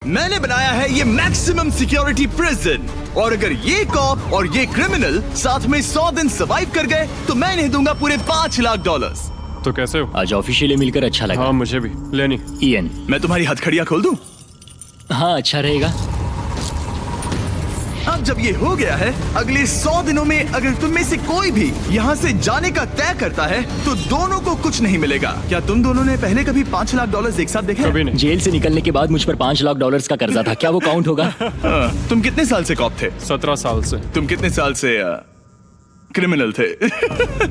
मैंने बनाया है ये मैक्सिमम सिक्योरिटी प्रिजन, और अगर ये कॉप और ये क्रिमिनल साथ में 100 दिन सर्वाइव कर गए तो मैं इन्हें दूंगा पूरे $5 लाख। तो कैसे हो? आज ऑफिशियली मिलकर अच्छा लगा। हाँ मुझे भी। लेनी इयन। मैं तुम्हारी हथकड़ियां खोल दूं? हाँ अच्छा रहेगा। अब जब ये हो गया है, अगले 100 दिनों में अगर तुम में से कोई भी यहाँ से जाने का तय करता है तो दोनों को कुछ नहीं मिलेगा। क्या तुम दोनों ने पहले कभी $5 लाख एक साथ देखे? कभी नहीं। जेल से निकलने के बाद मुझ पर $5 लाख का कर्जा था, क्या वो काउंट होगा? तुम कितने साल से कॉप थे? 17 साल से। तुम कितने साल से क्रिमिनल थे?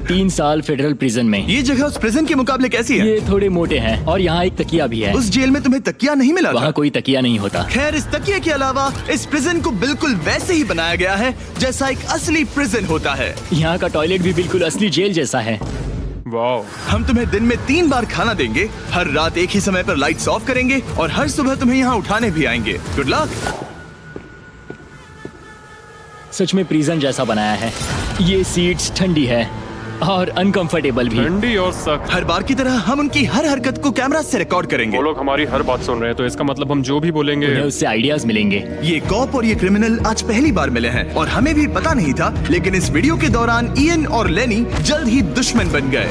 3 साल फेडरल प्रिजन में। ये जगह उस प्रिजन के मुकाबले कैसी है? ये थोड़े मोटे हैं और यहाँ एक तकिया भी है। उस जेल में तुम्हें तकिया नहीं मिला था? वहाँ कोई तकिया नहीं होता। खैर, इस तकिए के अलावा इस प्रिजन को बिल्कुल वैसे ही बनाया गया है जैसा एक असली प्रिजन होता है। यहाँ का टॉयलेट भी बिल्कुल असली जेल जैसा है। वाओ। हम तुम्हें दिन में 3 बार खाना देंगे, हर रात एक ही समय पर लाइट्स ऑफ करेंगे और हर सुबह तुम्हें यहाँ उठाने भी आएंगे। Good luck. सच में प्रिजन जैसा बनाया है। ये सीट्स ठंडी है और अनकंफर्टेबल भी। ठंडी और सख्त। हर बार की तरह हम उनकी हर हरकत को कैमरा से रिकॉर्ड करेंगे। वो लोग हमारी हर बात सुन रहे हैं, तो इसका मतलब हम जो भी बोलेंगे उन्हें उससे आइडियाज मिलेंगे। ये कॉप और ये क्रिमिनल आज पहली बार मिले हैं और हमें भी पता नहीं था, लेकिन इस वीडियो के दौरान इयन और लेनी जल्द ही दुश्मन बन गए।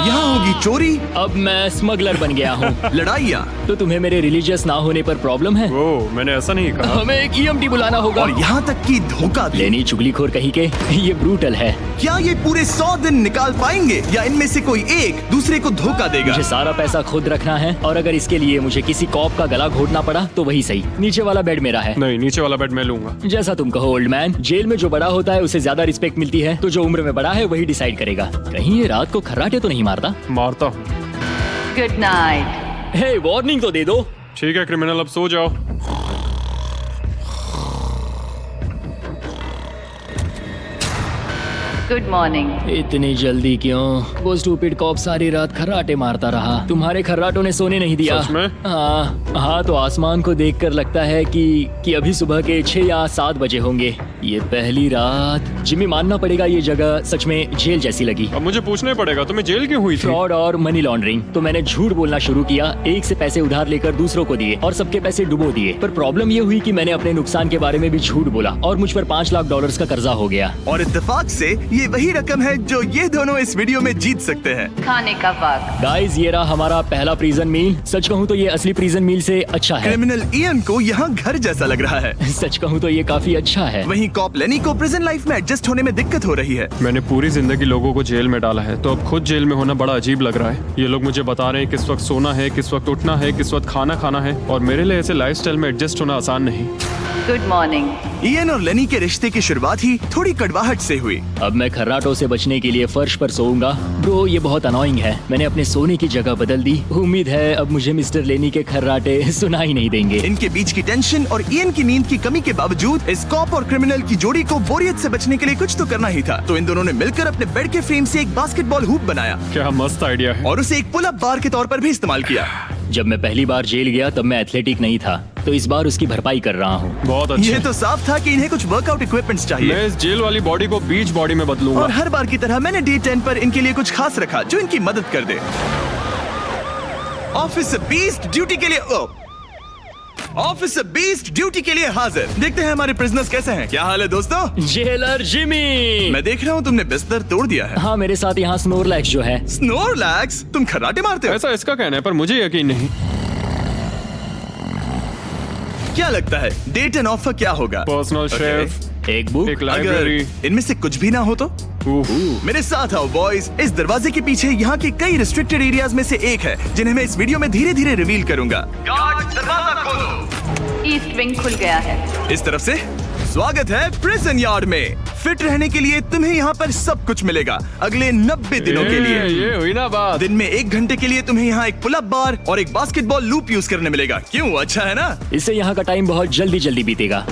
यहाँ होगी चोरी, अब मैं स्मगलर बन गया हूँ। लड़ाइयाँ, तो तुम्हें मेरे रिलीजियस ना होने पर प्रॉब्लम है? वो मैंने ऐसा नहीं कहा। हमें एक EMT बुलाना होगा। और यहाँ तक कि धोखा भी। लेनी चुगलीखोर कहीं के, ये ब्रूटल है। क्या ये पूरे 100 दिन निकाल पाएंगे या इनमें से कोई एक दूसरे को धोखा देगा? मुझे सारा पैसा खुद रखना है और अगर इसके लिए मुझे किसी कॉप का गला घोटना पड़ा तो वही सही। नीचे वाला बेड मेरा है। नहीं, नीचे वाला बेड मैं लूंगा। जैसा तुम कहो ओल्ड मैन। जेल में जो बड़ा होता है उसे ज्यादा रिस्पेक्ट मिलती है, तो जो उम्र में बड़ा है वही डिसाइड करेगा। कहीं ये रात को खर्राटे तो नहीं मारता? मारता हूँ। Good night. हे, वार्निंग तो दे दो। ठीक है क्रिमिनल, अब सो जाओ। Good morning. इतनी जल्दी क्यों? वो स्टूपिड कॉप सारी रात खर्राटे मारता रहा। तुम्हारे खर्राटों ने सोने नहीं दिया। सच में? हाँ, तो आसमान को देखकर लगता है कि अभी सुबह के 6 या 7 बजे होंगे। ये पहली रात। जिम्मी, मानना पड़ेगा ये जगह सच में जेल जैसी लगी। अब मुझे पूछना पड़ेगा, तुम्हें जेल क्यों हुई थी? फ्रॉड और मनी लॉन्ड्रिंग। तो मैंने झूठ बोलना शुरू किया, एक से पैसे उधार लेकर दूसरों को दिए और सबके पैसे डुबो दिए। पर प्रॉब्लम ये हुई कि मैंने अपने नुकसान के बारे में भी झूठ बोला और मुझ पर $5 लाख का कर्जा हो गया। और इत्तेफाक से ये वही रकम है जो ये दोनों इस वीडियो में जीत सकते हैं। खाने का वक्त। गाइस, ये रहा हमारा पहला प्रिजन मील। सच कहूँ तो ये असली प्रिजन मील से अच्छा है। क्रिमिनल इयन को यहाँ घर जैसा लग रहा है। सच कहूँ तो ये काफी अच्छा है। वहीं कॉप लेनी को प्रिजन लाइफ में एडजस्ट होने में दिक्कत हो रही है। मैंने पूरी जिंदगी लोगों को जेल में डाला है, तो अब खुद जेल में होना बड़ा अजीब लग रहा है। ये लोग मुझे बता रहे हैं किस वक्त सोना है, किस वक्त उठना है, किस वक्त खाना खाना है, और मेरे लिए ऐसे लाइफस्टाइल में एडजस्ट होना आसान नहीं। Good morning. इयन और लेनी के रिश्ते की शुरुआत ही थोड़ी कड़वाहट से हुई। अब मैं खर्राटों से बचने के लिए फर्श पर सोऊंगा। ब्रो, ये बहुत अनोइंग है। मैंने अपने सोने की जगह बदल दी। उम्मीद है अब मुझे मिस्टर लेनी के खर्राटे सुनाई नहीं देंगे। इनके बीच की टेंशन और इयन की नींद की कमी के बावजूद इस कॉप और क्रिमिनल की जोड़ी को बोरियत से बचने के लिए कुछ तो करना ही था। तो इन दोनों ने मिलकर अपने बेड के फ्रेम से एक बास्केटबॉल हूप बनाया क्या मस्त आइडिया है। और उसे एक पुल अप बार के तौर पर भी इस्तेमाल किया। जब मैं पहली बार जेल गया तब मैं एथलेटिक नहीं था, तो इस बार उसकी भरपाई कर रहा हूँ। बहुत अच्छा। ये तो साफ था कि इन्हें कुछ वर्कआउट इक्विपमेंट्स चाहिए। मैं इस जेल वाली बॉडी को बीच बॉडी में बदलूंगा। और हर बार की तरह मैंने डे 10 पर इनके लिए कुछ खास रखा जो इनकी मदद कर दे। ऑफिसर बीस्ट ड्यूटी के लिए ऑफिसर बीस्ट ड्यूटी के लिए हाजिर। देखते हैं हमारे प्रिजनर्स कैसे हैं। क्या हाल है दोस्तों? Jailer Jimmy. मैं देख रहा हूँ तुमने बिस्तर तोड़ दिया है। हाँ, मेरे साथ यहाँ स्नोरलैक्स जो है। स्नोरलैक्स? तुम खर्राटे मारते हो? ऐसा इसका कहना है, पर मुझे यकीन नहीं। क्या लगता है डे 10 ऑफर क्या होगा? Personal Okay. शेफ, एक बुक। एक अगर लाइब्रेरी। इनमें से कुछ भी ना हो तो? मेरे साथ आओ बॉयज। इस दरवाजे के पीछे यहाँ के कई रिस्ट्रिक्टेड एरियाज में से एक है जिन्हें मैं इस वीडियो में धीरे धीरे रिवील करूंगा। गार्ड, दरवाजा खोलो। ईस्ट विंग खुल गया है। इस तरफ से स्वागत है प्रिजन यार्ड में। फिट रहने के लिए तुम्हें यहाँ पर सब कुछ मिलेगा अगले 90 दिनों के लिए। ये हुई ना बात। दिन में 1 घंटे के लिए तुम्हें यहाँ एक पुल अप बार और एक बास्केटबॉल लूप यूज करने मिलेगा। क्यों, अच्छा है ना? इससे यहाँ का टाइम बहुत जल्दी जल्दी बीतेगा।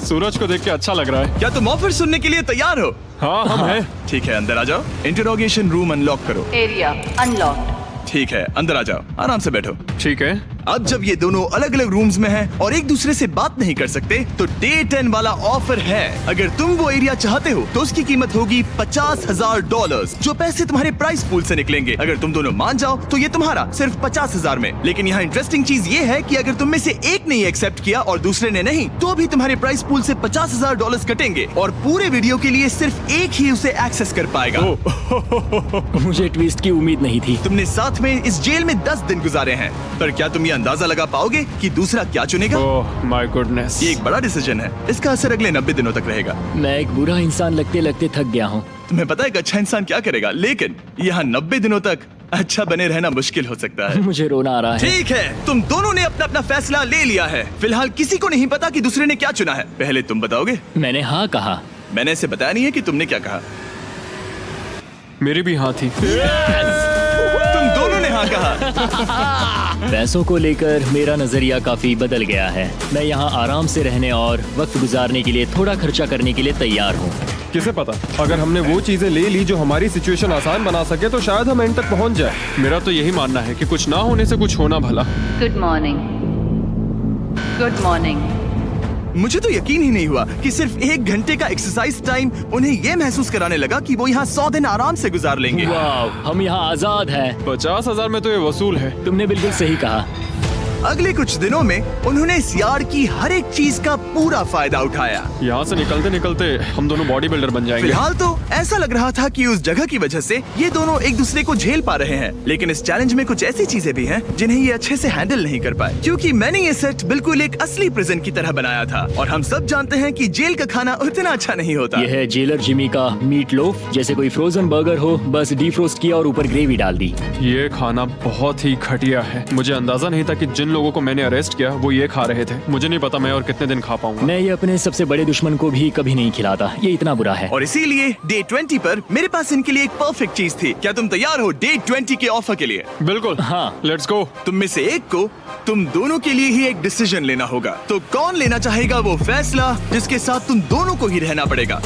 सूरज को देख के अच्छा लग रहा है। क्या तुम ऑफर सुनने के लिए तैयार हो? हाँ, हम हैं। ठीक है, अंदर आ जाओ। इंटरोगेशन रूम अनलॉक करो। Area unlocked. ठीक है, अंदर आ जाओ, आराम से बैठो। ठीक है। अब जब ये दोनों अलग अलग रूम्स में हैं और एक दूसरे से बात नहीं कर सकते, तो डे 10 वाला ऑफर है। अगर तुम वो एरिया चाहते हो तो उसकी कीमत होगी $50,000, जो पैसे तुम्हारे प्राइस पूल से निकलेंगे। अगर तुम दोनों मान जाओ तो ये तुम्हारा सिर्फ 50,000 में। लेकिन यहाँ इंटरेस्टिंग चीज ये है कि अगर तुम में से एक ने एक्सेप्ट किया और दूसरे ने नहीं, तो भी तुम्हारे प्राइस पूल से $50,000 कटेंगे और पूरे वीडियो के लिए सिर्फ एक ही उसे एक्सेस कर पाएगा। मुझे ट्विस्ट की उम्मीद नहीं थी। तुमने साथ में इस जेल में 10 दिन गुजारे हैं, पर क्या तुम ये अंदाजा लगा पाओगे कि दूसरा क्या चुनेगा? Oh my goodness. ये एक बड़ा डिसीजन है। इसका असर अगले 90 दिनों तक रहेगा। मैं एक बुरा इंसान लगते लगते थक गया हूँ। तुम्हें पता है एक अच्छा इंसान क्या करेगा, लेकिन यहाँ 90 दिनों तक अच्छा बने रहना मुश्किल हो सकता है। मुझे रोना आ रहा है। ठीक है, तुम दोनों ने अपना अपना फैसला ले लिया है। फिलहाल किसी को नहीं पता कि दूसरे ने क्या चुना है। पहले तुम बताओगे? मैंने हाँ कहा। मैंने इसे बताया नहीं है कि तुमने क्या कहा। मेरी भी हाँ थी। तुम दोनों ने हाँ कहा। पैसों को लेकर मेरा नजरिया काफी बदल गया है। मैं यहाँ आराम से रहने और वक्त गुजारने के लिए थोड़ा खर्चा करने के लिए तैयार हूँ। किसे पता, अगर हमने वो चीजें ले ली जो हमारी सिचुएशन आसान बना सके तो शायद हम एंड तक पहुंच जाए। मेरा तो यही मानना है कि कुछ ना होने से कुछ होना भला। Good morning. Good morning. मुझे तो यकीन ही नहीं हुआ कि सिर्फ 1 घंटे का एक्सरसाइज टाइम उन्हें ये महसूस कराने लगा कि वो यहाँ 100 दिन आराम से गुजार लेंगे। वाह, हम यहाँ आजाद हैं। 50,000 में तो ये वसूल है। तुमने बिल्कुल सही कहा। अगले कुछ दिनों में उन्होंने इस यार्ड की हर एक चीज का पूरा फायदा उठाया। यहाँ से निकलते निकलते हम दोनों बॉडी बिल्डर बन जाएंगे। फिलहाल तो ऐसा लग रहा था कि उस जगह की वजह से ये दोनों एक दूसरे को झेल पा रहे हैं, लेकिन इस चैलेंज में कुछ ऐसी चीजें भी हैं जिन्हें ये अच्छे से हैंडल नहीं कर पाए, क्योंकि मैंने ये सेट बिल्कुल एक असली प्रिजन की तरह बनाया था। और हम सब जानते हैं कि जेल का खाना उतना अच्छा नहीं होता। यह है जेलर जिमी का मीट लोफ, जैसे कोई फ्रोजन बर्गर हो, बस डीफ्रोस्ट किया और ऊपर ग्रेवी डाल दी। ये खाना बहुत ही घटिया है। मुझे अंदाजा नहीं था कि जिन लोगों को मैंने अरेस्ट किया वो ये खा रहे थे। मुझे नहीं पता मैं और कितने दिन खा पाऊंगा। मैं ये अपने सबसे बड़े दुश्मन को भी कभी नहीं खिलाता। ये इतना बुरा है। और इसीलिए डे 20 पर मेरे पास इनके लिए एक परफेक्ट चीज थी। क्या तुम तैयार हो डे 20 के ऑफर के लिए? बिल्कुल हाँ। Let's go. तुम में से एक को तुम दोनों के लिए ही एक डिसीजन लेना होगा। तो कौन लेना चाहेगा वो फैसला जिसके साथ तुम दोनों को ही रहना पड़ेगा?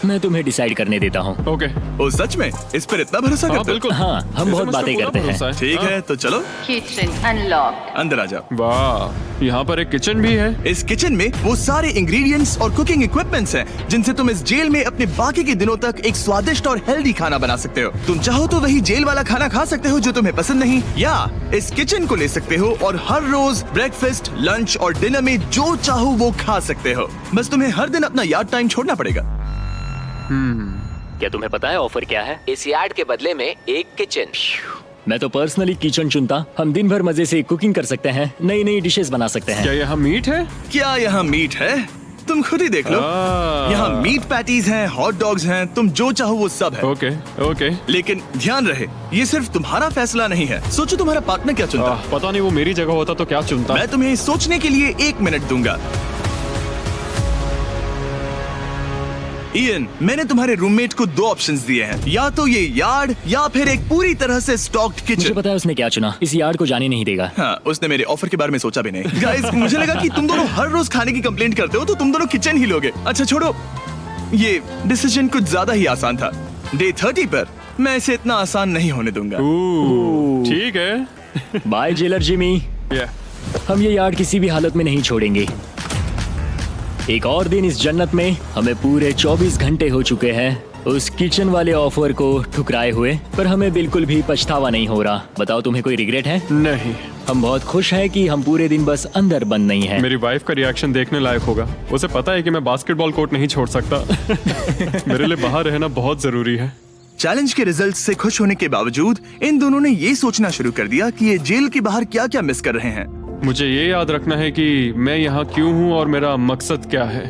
मैं तुम्हें डिसाइड करने देता हूँ। ओके। ओ सच में इस पर इतना भरोसा हाँ करते हो? बिल्कुल। हाँ, हम बहुत बातें करते हैं। ठीक है, तो चलो Kitchen unlocked. अंदर आ जाओ। वाह, यहाँ पर एक किचन भी है। इस किचन में वो सारे इंग्रेडिएंट्स और कुकिंग इक्विपमेंट्स हैं जिनसे तुम इस जेल में अपने बाकी के दिनों तक एक स्वादिष्ट और हेल्दी खाना बना सकते हो। तुम चाहो तो वही जेल वाला खाना खा सकते हो जो तुम्हें पसंद नहीं, या इस किचन को ले सकते हो और हर रोज ब्रेकफास्ट, लंच और डिनर में जो चाहो वो खा सकते हो। बस तुम्हें हर दिन अपना यार्ड टाइम छोड़ना पड़ेगा। क्या तुम्हें पता है ऑफर क्या है? इस यार्ड के बदले में एक किचन। मैं तो पर्सनली किचन चुनता। हम दिन भर मजे से कुकिंग कर सकते हैं, नई नई डिशेस बना सकते हैं। क्या यहाँ मीट है? क्या यहाँ मीट है? तुम खुद ही देख लो। यहाँ मीट पैटीज हैं, हॉट डॉग्स हैं, तुम जो चाहो वो सब है। Okay okay. लेकिन ध्यान रहे, ये सिर्फ तुम्हारा फैसला नहीं है। सोचो तुम्हारा पार्टनर क्या चुनता। पता नहीं वो मेरी जगह होता तो क्या चुनता। मैं तुम्हें सोचने के लिए 1 मिनट दूंगा। इयन, मैंने तुम्हारे रूममेट को 2 ऑप्शंस दिए हैं, या तो ये यार्ड या फिर एक पूरी तरह से स्टॉक्ड मुझे किचन। पता है उसने क्या चुना। इस यार्ड को जाने नहीं देगा। हाँ, उसने मेरे ऑफर के बारे में सोचा भी नहीं। गाइस, मुझे लगा कि तुम दोनों हर रोज खाने की कंप्लेंट करते हो तो तुम दोनों किचन ही लोगे। अच्छा छोड़ो, ये डिसीजन कुछ ज्यादा ही आसान था। डे 30 पर मैं इसे इतना आसान नहीं होने दूंगा। ठीक है। Bye jailer Jimmy. हम ये यार्ड किसी भी हालत में नहीं छोड़ेंगे। एक और दिन इस जन्नत में। हमें पूरे 24 घंटे हो चुके हैं उस किचन वाले ऑफर को ठुकराए हुए, पर हमें बिल्कुल भी पछतावा नहीं हो रहा। बताओ, तुम्हें कोई रिग्रेट है? नहीं। हम बहुत खुश हैं कि हम पूरे दिन बस अंदर बंद नहीं हैं। मेरी वाइफ का रिएक्शन देखने लायक होगा। उसे पता है कि मैं बास्केटबॉल कोर्ट नहीं छोड़ सकता। मेरे लिए बाहर रहना बहुत जरूरी है। चैलेंज के रिजल्ट से खुश होने के बावजूद इन दोनों ने ये सोचना शुरू कर दिया कि ये जेल के बाहर क्या क्या मिस कर रहे हैं। मुझे ये याद रखना है कि मैं यहाँ क्यों हूँ और मेरा मकसद क्या है।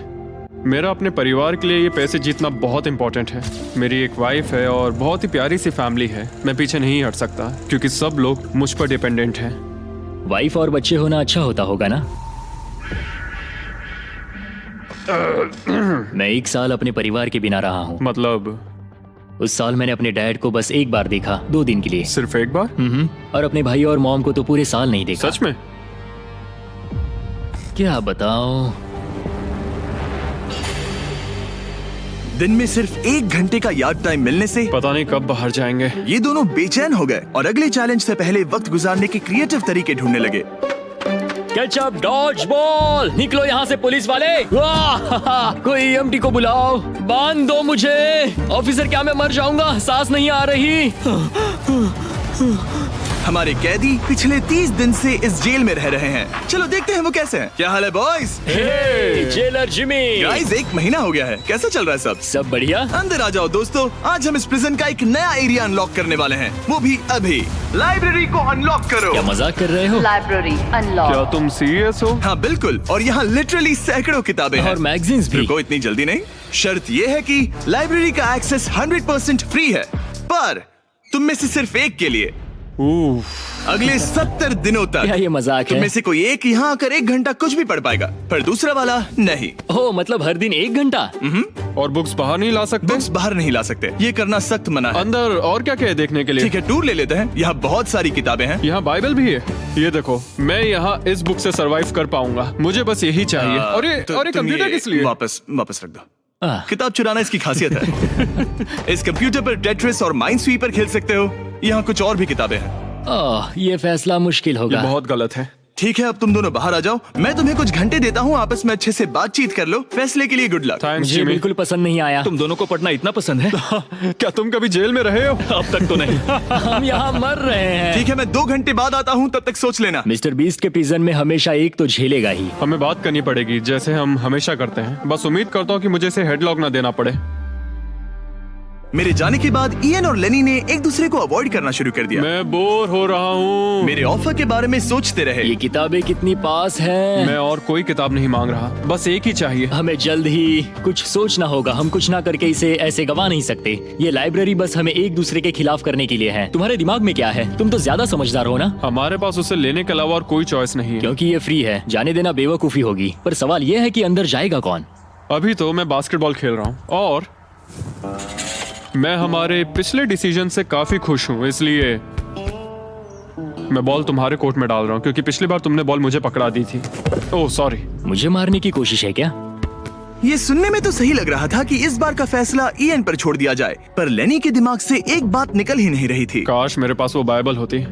मेरा अपने परिवार के लिए ये पैसे जीतना बहुत इंपॉर्टेंट है। मेरी एक वाइफ है और बहुत ही प्यारी सी फैमिली है। मैं पीछे नहीं हट सकता क्योंकि सब लोग मुझ पर डिपेंडेंट हैं। वाइफ और बच्चे होना अच्छा होता होगा ना? मैं 1 साल अपने परिवार के बिना रहा हूँ। मतलब? उस साल मैंने अपने डैड को बस 1 बार देखा, 2 दिन के लिए। सिर्फ 1 बार? और अपने भाई और मॉम को तो पूरे साल नहीं देखा। सच में? क्या बताओ। दिन में सिर्फ 1 घंटे का यार्ड टाइम मिलने से पता नहीं कब बाहर जाएंगे। ये दोनों बेचैन हो गए और अगले चैलेंज से पहले वक्त गुजारने के क्रिएटिव तरीके ढूंढने लगे। केचप डॉज बॉल, निकलो यहाँ से पुलिस वाले। वाह, कोई EMT को बुलाओ, बांध दो मुझे। ऑफिसर क्या मैं मर जाऊंगा, सांस नहीं आ रही। हमारे कैदी पिछले 30 दिन से इस जेल में रह रहे हैं। चलो देखते हैं वो कैसे हैं। क्या हाल है बॉयज? हे, जेलर जिमी। गाइस 1 महीना हो गया है, कैसा चल रहा है सब? सब बढ़िया। अंदर आ जाओ दोस्तों, आज हम इस प्रिजन का एक नया एरिया अनलॉक करने वाले हैं, वो भी अभी। लाइब्रेरी को अनलॉक करो। क्या मजाक कर रहे हो? Library क्या unlocked. तुम सीरियस हो? हाँ बिल्कुल, और यहाँ लिटरली सैकड़ों किताबें हैं और मैगजीन्स भी। रुको, इतनी जल्दी नहीं। शर्त ये है कि लाइब्रेरी का एक्सेस 100% फ्री है, पर तुम में से सिर्फ एक के लिए अगले 70 दिनों तक। क्या ये मजाक तुम है? में से कोई एक यहाँ आकर 1 घंटा कुछ भी पढ़ पाएगा, पर दूसरा वाला नहीं। ओह, मतलब हर दिन 1 घंटा? और बुक्स बाहर नहीं ला सकते? बुक्स बाहर नहीं ला सकते, ये करना सख्त मना है। अंदर और क्या क्या है देखने के लिए? ठीक है, टूर ले लेते हैं। यहाँ बहुत सारी किताबें हैं। यहाँ बाइबल भी है। ये देखो, मैं यहाँ इस बुक से सरवाइव कर पाऊंगा, मुझे बस यही चाहिए। और ये तो तुम कंप्यूटर ये किस लिए? वापस रख दो। किताब चुराना इसकी खासियत है। इस कंप्यूटर पर टेट्रिस और माइनस्वीपर खेल सकते हो। यहाँ कुछ और भी किताबें हैं। ये फैसला मुश्किल ये होगा। बहुत गलत है। ठीक है, अब तुम दोनों बाहर आ जाओ, मैं तुम्हें कुछ घंटे देता हूँ, आपस में अच्छे से बातचीत कर लो। फैसले के लिए गुड लक। थैंक्स मुझे जिमी। बिल्कुल पसंद नहीं आया। तुम दोनों को पढ़ना इतना पसंद है? क्या तुम कभी जेल में रहे हो? अब तक तो नहीं। हम यहाँ मर रहे हैं। ठीक है, मैं 2 घंटे बाद आता हूँ, तब तक सोच लेना। मिस्टर बीस्ट के प्रिजन में हमेशा एक तो झेलेगा ही। हमें बात करनी पड़ेगी, जैसे हम हमेशा करते हैं। बस उम्मीद करता हूँ कि मुझे इसे हेडलॉक ना देना पड़े। मेरे जाने के बाद इयन और लेनी ने एक दूसरे को अवॉइड करना शुरू कर दिया। मैं बोर हो रहा हूँ। मेरे ऑफर के बारे में सोचते रहे। ये किताबें कितनी पास हैं। मैं और कोई किताब नहीं मांग रहा, बस एक ही चाहिए। हमें जल्द ही कुछ सोचना होगा। हम कुछ ना करके इसे ऐसे गवा नहीं सकते। ये लाइब्रेरी बस हमें एक दूसरे के खिलाफ करने के लिए है। तुम्हारे दिमाग में क्या है? तुम तो ज्यादा समझदार हो ना। हमारे पास उसे लेने के अलावा और कोई चॉइस नहीं है। क्योंकि ये फ्री है, जाने देना बेवकूफी होगी। पर सवाल ये है कि अंदर जाएगा कौन? अभी तो मैं बास्केटबॉल खेल रहा हूँ और मैं हमारे पिछले डिसीजन से काफी खुश हूँ, इसलिए मैं बॉल तुम्हारे कोर्ट में डाल रहा हूँ, क्योंकि पिछली बार तुमने बॉल मुझे पकड़ा दी थी। Oh sorry. मुझे मारने की कोशिश है क्या? ये सुनने में तो सही लग रहा था कि इस बार का फैसला इयन पर छोड़ दिया जाए, पर लेनी के दिमाग से एक बात निकल ही नहीं रही थी। काश मेरे पास वो बाइबल होती।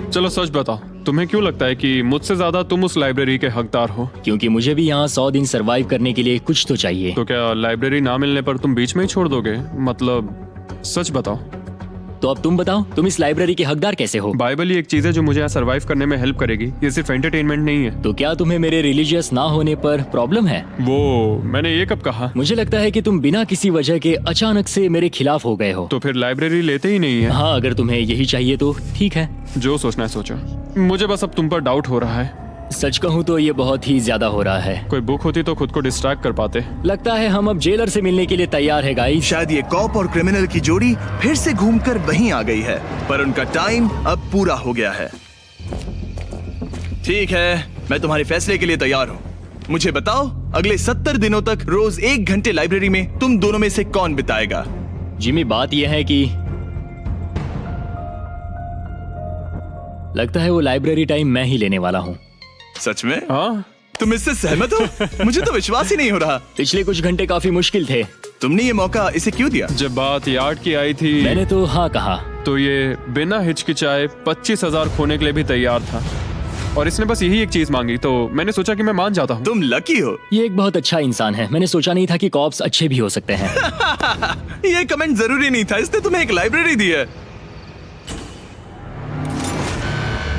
चलो सच बताओ, तुम्हें क्यों लगता है कि मुझसे ज्यादा तुम उस लाइब्रेरी के हकदार हो? क्योंकि मुझे भी यहाँ 100 दिन सरवाइव करने के लिए कुछ तो चाहिए। तो क्या लाइब्रेरी ना मिलने पर तुम बीच में ही छोड़ दोगे? मतलब सच बताओ। तो अब तुम बताओ, तुम इस लाइब्रेरी के हकदार कैसे हो? बाइबल ही एक चीज है जो मुझे यहाँ सरवाइव करने में हेल्प करेगी, ये सिर्फ एंटरटेनमेंट नहीं है। तो क्या तुम्हें मेरे रिलीजियस ना होने पर प्रॉब्लम है? वो मैंने ये कब कहा? मुझे लगता है कि तुम बिना किसी वजह के अचानक से मेरे खिलाफ हो गए हो। तो फिर लाइब्रेरी लेते ही नहीं है। हाँ, अगर तुम्हें यही चाहिए तो ठीक है। जो सोचना है सोचो, मुझे बस अब तुम पर डाउट हो रहा है। सच कहूँ तो ये बहुत ही ज्यादा हो रहा है। कोई बुक होती तो खुद को डिस्ट्रैक्ट कर पाते। लगता है हम अब जेलर से मिलने के लिए तैयार है गाइस। शायद ये कॉप और क्रिमिनल की जोड़ी फिर से घूमकर वहीं आ गई है, पर उनका टाइम अब पूरा हो गया है। ठीक है, मैं तुम्हारे फैसले के लिए तैयार हूँ। मुझे बताओ, अगले 70 दिनों तक रोज 1 घंटे लाइब्रेरी में तुम दोनों में से कौन बिताएगा? जिमी, बात यह है कि लगता है वो लाइब्रेरी टाइम मैं ही लेने वाला हूँ। सच में? हाँ, तुम इससे सहमत हो? मुझे तो विश्वास ही नहीं हो रहा। पिछले कुछ घंटे काफी मुश्किल थे। तुमने ये मौका इसे क्यों दिया? जब बात यार्ड की आई थी मैंने तो हाँ कहा। तो ये बिना हिचकिचाए 25,000 खोने के लिए भी तैयार था, और इसने बस यही एक चीज मांगी, तो मैंने सोचा कि मैं मान जाता हूँ। तुम लकी हो। ये एक बहुत अच्छा इंसान है। मैंने सोचा नहीं था कि कॉप्स अच्छे भी हो सकते हैं। ये कमेंट जरूरी नहीं था, इसने तुम्हें एक लाइब्रेरी दी है।